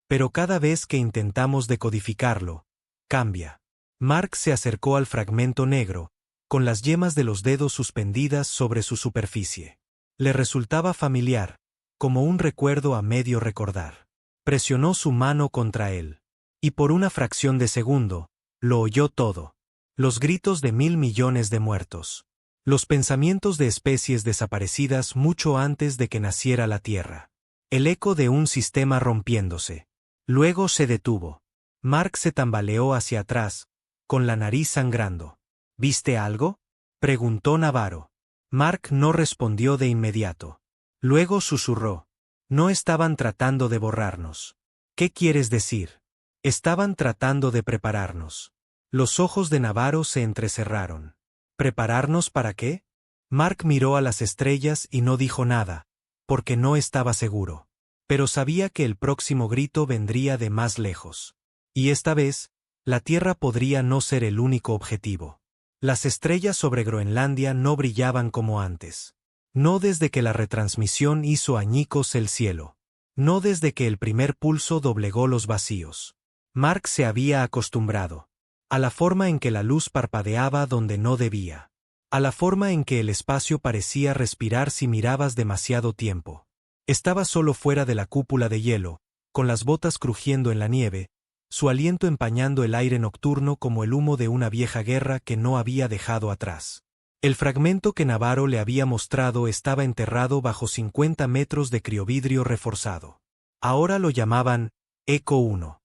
Pero cada vez que intentamos decodificarlo, cambia. Mark se acercó al fragmento negro, con las yemas de los dedos suspendidas sobre su superficie. Le resultaba familiar, como un recuerdo a medio recordar. Presionó su mano contra él. Y por una fracción de segundo, lo oyó todo. Los gritos de 1.000 millones de muertos. Los pensamientos de especies desaparecidas mucho antes de que naciera la Tierra. El eco de un sistema rompiéndose. Luego se detuvo. Mark se tambaleó hacia atrás, con la nariz sangrando. ¿Viste algo?, preguntó Navarro. Mark no respondió de inmediato. Luego susurró. No estaban tratando de borrarnos. ¿Qué quieres decir? Estaban tratando de prepararnos. Los ojos de Navarro se entrecerraron. ¿Prepararnos para qué? Mark miró a las estrellas y no dijo nada, porque no estaba seguro. Pero sabía que el próximo grito vendría de más lejos. Y esta vez, la Tierra podría no ser el único objetivo. Las estrellas sobre Groenlandia no brillaban como antes. No desde que la retransmisión hizo añicos el cielo. No desde que el primer pulso doblegó los vacíos. Mark se había acostumbrado. A la forma en que la luz parpadeaba donde no debía. A la forma en que el espacio parecía respirar si mirabas demasiado tiempo. Estaba solo fuera de la cúpula de hielo, con las botas crujiendo en la nieve, su aliento empañando el aire nocturno como el humo de una vieja guerra que no había dejado atrás. El fragmento que Navarro le había mostrado estaba enterrado bajo 50 metros de criovidrio reforzado. Ahora lo llamaban Eco 1.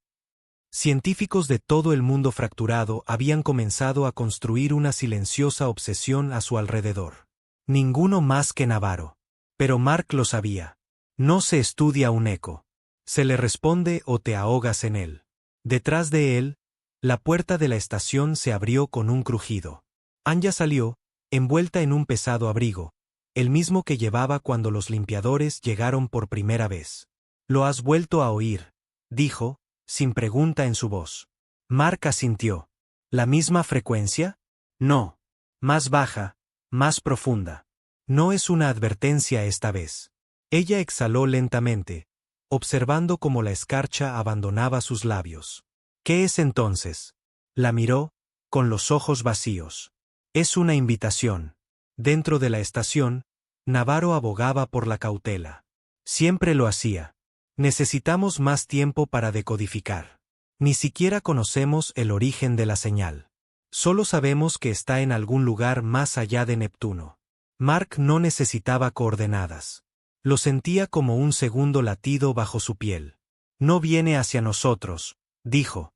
Científicos de todo el mundo fracturado habían comenzado a construir una silenciosa obsesión a su alrededor. Ninguno más que Navarro. Pero Mark lo sabía. No se estudia un eco. Se le responde o te ahogas en él. Detrás de él, la puerta de la estación se abrió con un crujido. Anya salió, envuelta en un pesado abrigo, el mismo que llevaba cuando los limpiadores llegaron por primera vez. «Lo has vuelto a oír», dijo, sin pregunta en su voz. Mark asintió. ¿La misma frecuencia? No. Más baja, más profunda. No es una advertencia esta vez. Ella exhaló lentamente, observando cómo la escarcha abandonaba sus labios. ¿Qué es entonces? La miró, con los ojos vacíos. Es una invitación. Dentro de la estación, Navarro abogaba por la cautela. Siempre lo hacía. Necesitamos más tiempo para decodificar. Ni siquiera conocemos el origen de la señal. Solo sabemos que está en algún lugar más allá de Neptuno. Mark no necesitaba coordenadas. Lo sentía como un segundo latido bajo su piel. No viene hacia nosotros, dijo.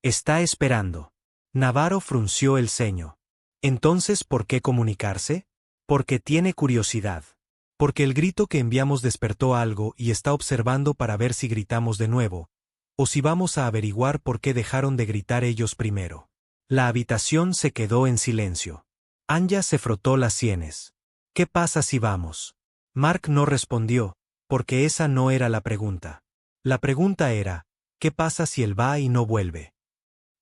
Está esperando. Navarro frunció el ceño. Entonces, ¿por qué comunicarse? Porque tiene curiosidad. Porque el grito que enviamos despertó algo y está observando para ver si gritamos de nuevo, o si vamos a averiguar por qué dejaron de gritar ellos primero. La habitación se quedó en silencio. Anya se frotó las sienes. ¿Qué pasa si vamos? Mark no respondió, porque esa no era la pregunta. La pregunta era, ¿qué pasa si él va y no vuelve?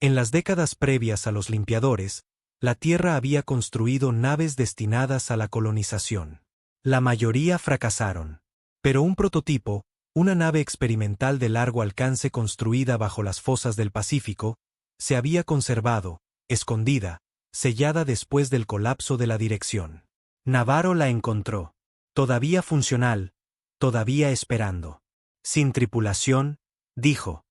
En las décadas previas a los limpiadores, la Tierra había construido naves destinadas a la colonización. La mayoría fracasaron. Pero un prototipo, una nave experimental de largo alcance construida bajo las fosas del Pacífico, se había conservado, escondida, sellada después del colapso de la dirección. Navarro la encontró. Todavía funcional, todavía esperando. Sin tripulación, dijo.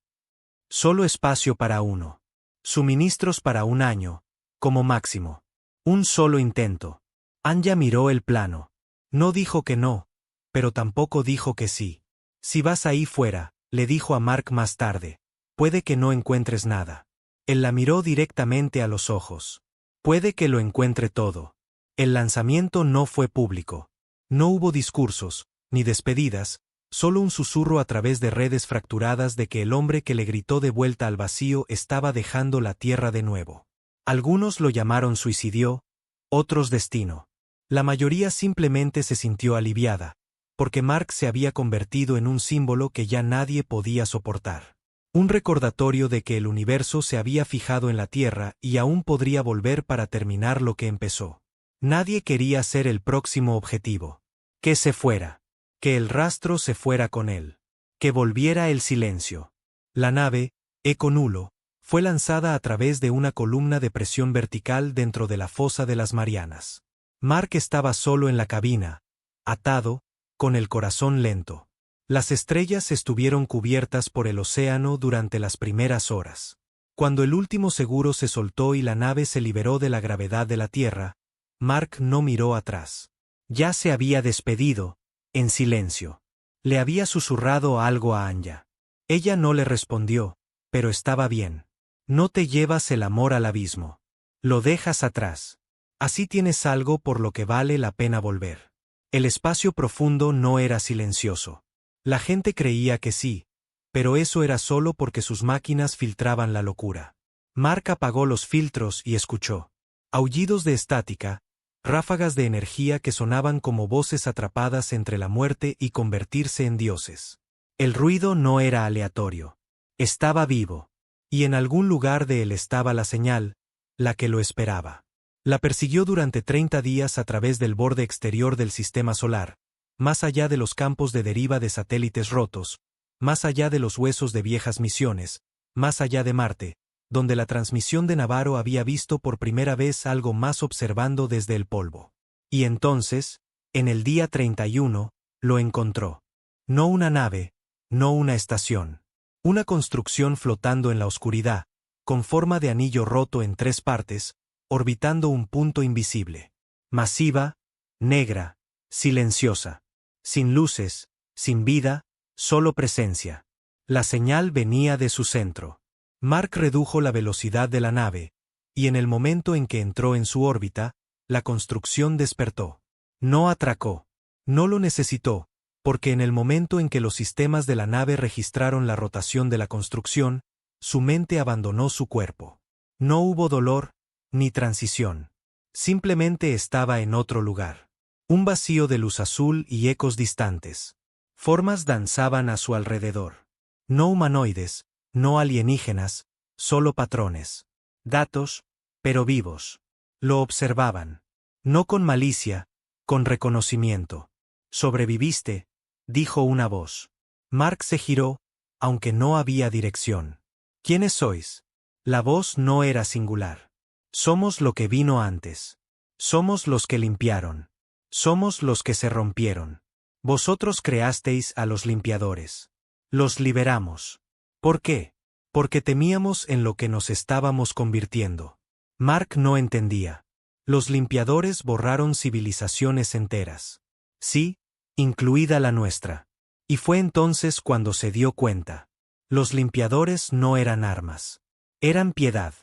Solo espacio para uno. Suministros para un año, como máximo. Un solo intento. Anya miró el plano. No dijo que no, pero tampoco dijo que sí. Si vas ahí fuera, le dijo a Mark más tarde, puede que no encuentres nada. Él la miró directamente a los ojos. Puede que lo encuentre todo. El lanzamiento no fue público. No hubo discursos, ni despedidas, solo un susurro a través de redes fracturadas de que el hombre que le gritó de vuelta al vacío estaba dejando la Tierra de nuevo. Algunos lo llamaron suicidio, otros destino. La mayoría simplemente se sintió aliviada, porque Mark se había convertido en un símbolo que ya nadie podía soportar. Un recordatorio de que el universo se había fijado en la Tierra y aún podría volver para terminar lo que empezó. Nadie quería ser el próximo objetivo. Que se fuera. Que el rastro se fuera con él. Que volviera el silencio. La nave, Eco Nulo, fue lanzada a través de una columna de presión vertical dentro de la fosa de las Marianas. Mark estaba solo en la cabina, atado, con el corazón lento. Las estrellas estuvieron cubiertas por el océano durante las primeras horas. Cuando el último seguro se soltó y la nave se liberó de la gravedad de la Tierra, Mark no miró atrás. Ya se había despedido, en silencio. Le había susurrado algo a Anya. Ella no le respondió, pero estaba bien. No te llevas el amor al abismo. Lo dejas atrás. Así tienes algo por lo que vale la pena volver. El espacio profundo no era silencioso. La gente creía que sí, pero eso era solo porque sus máquinas filtraban la locura. Mark apagó los filtros y escuchó. Aullidos de estática, ráfagas de energía que sonaban como voces atrapadas entre la muerte y convertirse en dioses. El ruido no era aleatorio. Estaba vivo. Y en algún lugar de él estaba la señal, la que lo esperaba. La persiguió durante 30 días a través del borde exterior del sistema solar, más allá de los campos de deriva de satélites rotos, más allá de los huesos de viejas misiones, más allá de Marte, donde la transmisión de Navarro había visto por primera vez algo más observando desde el polvo. Y entonces, en el día 31, lo encontró. No una nave, no una estación. Una construcción flotando en la oscuridad, con forma de anillo roto en 3 partes, orbitando un punto invisible. Masiva, negra, silenciosa. Sin luces, sin vida, solo presencia. La señal venía de su centro. Mark redujo la velocidad de la nave, y en el momento en que entró en su órbita, la construcción despertó. No atracó. No lo necesitó, porque en el momento en que los sistemas de la nave registraron la rotación de la construcción, su mente abandonó su cuerpo. No hubo dolor, ni transición. Simplemente estaba en otro lugar. Un vacío de luz azul y ecos distantes. Formas danzaban a su alrededor. No humanoides, no alienígenas, solo patrones. Datos, pero vivos. Lo observaban. No con malicia, con reconocimiento. «Sobreviviste», dijo una voz. Mark se giró, aunque no había dirección. «¿Quiénes sois?» La voz no era singular. «Somos lo que vino antes. Somos los que limpiaron. Somos los que se rompieron. Vosotros creasteis a los limpiadores. Los liberamos. ¿Por qué? Porque temíamos en lo que nos estábamos convirtiendo». Mark no entendía. Los limpiadores borraron civilizaciones enteras. Sí, incluida la nuestra. Y fue entonces cuando se dio cuenta. Los limpiadores no eran armas. Eran piedad.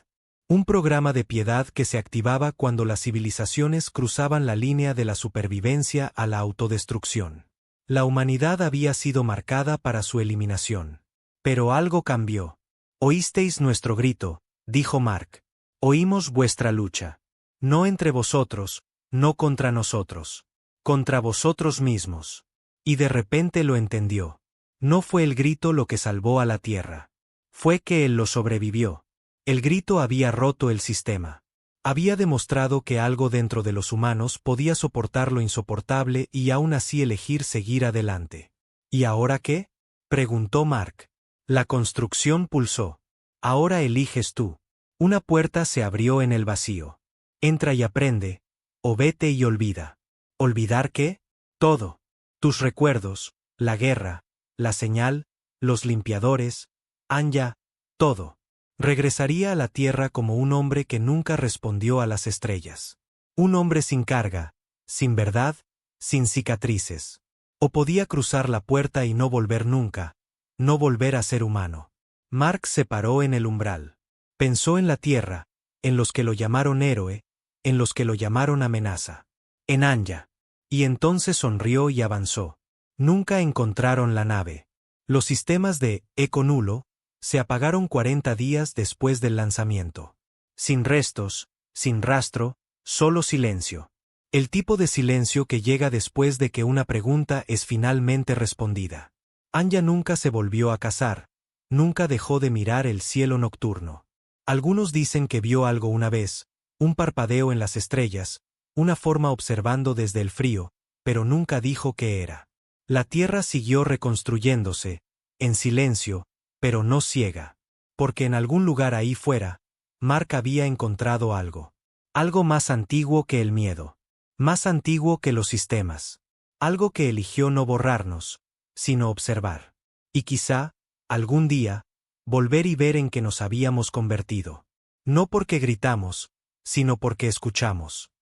Un programa de piedad que se activaba cuando las civilizaciones cruzaban la línea de la supervivencia a la autodestrucción. La humanidad había sido marcada para su eliminación. Pero algo cambió. «Oísteis nuestro grito», dijo Mark. «Oímos vuestra lucha. No entre vosotros, no contra nosotros. Contra vosotros mismos». Y de repente lo entendió. No fue el grito lo que salvó a la Tierra. Fue que él lo sobrevivió. El grito había roto el sistema. Había demostrado que algo dentro de los humanos podía soportar lo insoportable y aún así elegir seguir adelante. ¿Y ahora qué?, preguntó Mark. La construcción pulsó. «Ahora eliges tú». Una puerta se abrió en el vacío. «Entra y aprende, o vete y olvida». ¿Olvidar qué? Todo. Tus recuerdos, la guerra, la señal, los limpiadores, Anya, todo. Regresaría a la Tierra como un hombre que nunca respondió a las estrellas. Un hombre sin carga, sin verdad, sin cicatrices. O podía cruzar la puerta y no volver nunca, no volver a ser humano. Mark se paró en el umbral. Pensó en la Tierra, en los que lo llamaron héroe, en los que lo llamaron amenaza. En Anya. Y entonces sonrió y avanzó. Nunca encontraron la nave. Los sistemas de Eco Nulo se apagaron 40 días después del lanzamiento. Sin restos, sin rastro, solo silencio. El tipo de silencio que llega después de que una pregunta es finalmente respondida. Anya nunca se volvió a casar, nunca dejó de mirar el cielo nocturno. Algunos dicen que vio algo una vez, un parpadeo en las estrellas, una forma observando desde el frío, pero nunca dijo qué era. La tierra siguió reconstruyéndose, en silencio, pero no ciega. Porque en algún lugar ahí fuera, Mark había encontrado algo. Algo más antiguo que el miedo. Más antiguo que los sistemas. Algo que eligió no borrarnos, sino observar. Y quizá, algún día, volver y ver en qué nos habíamos convertido. No porque gritamos, sino porque escuchamos.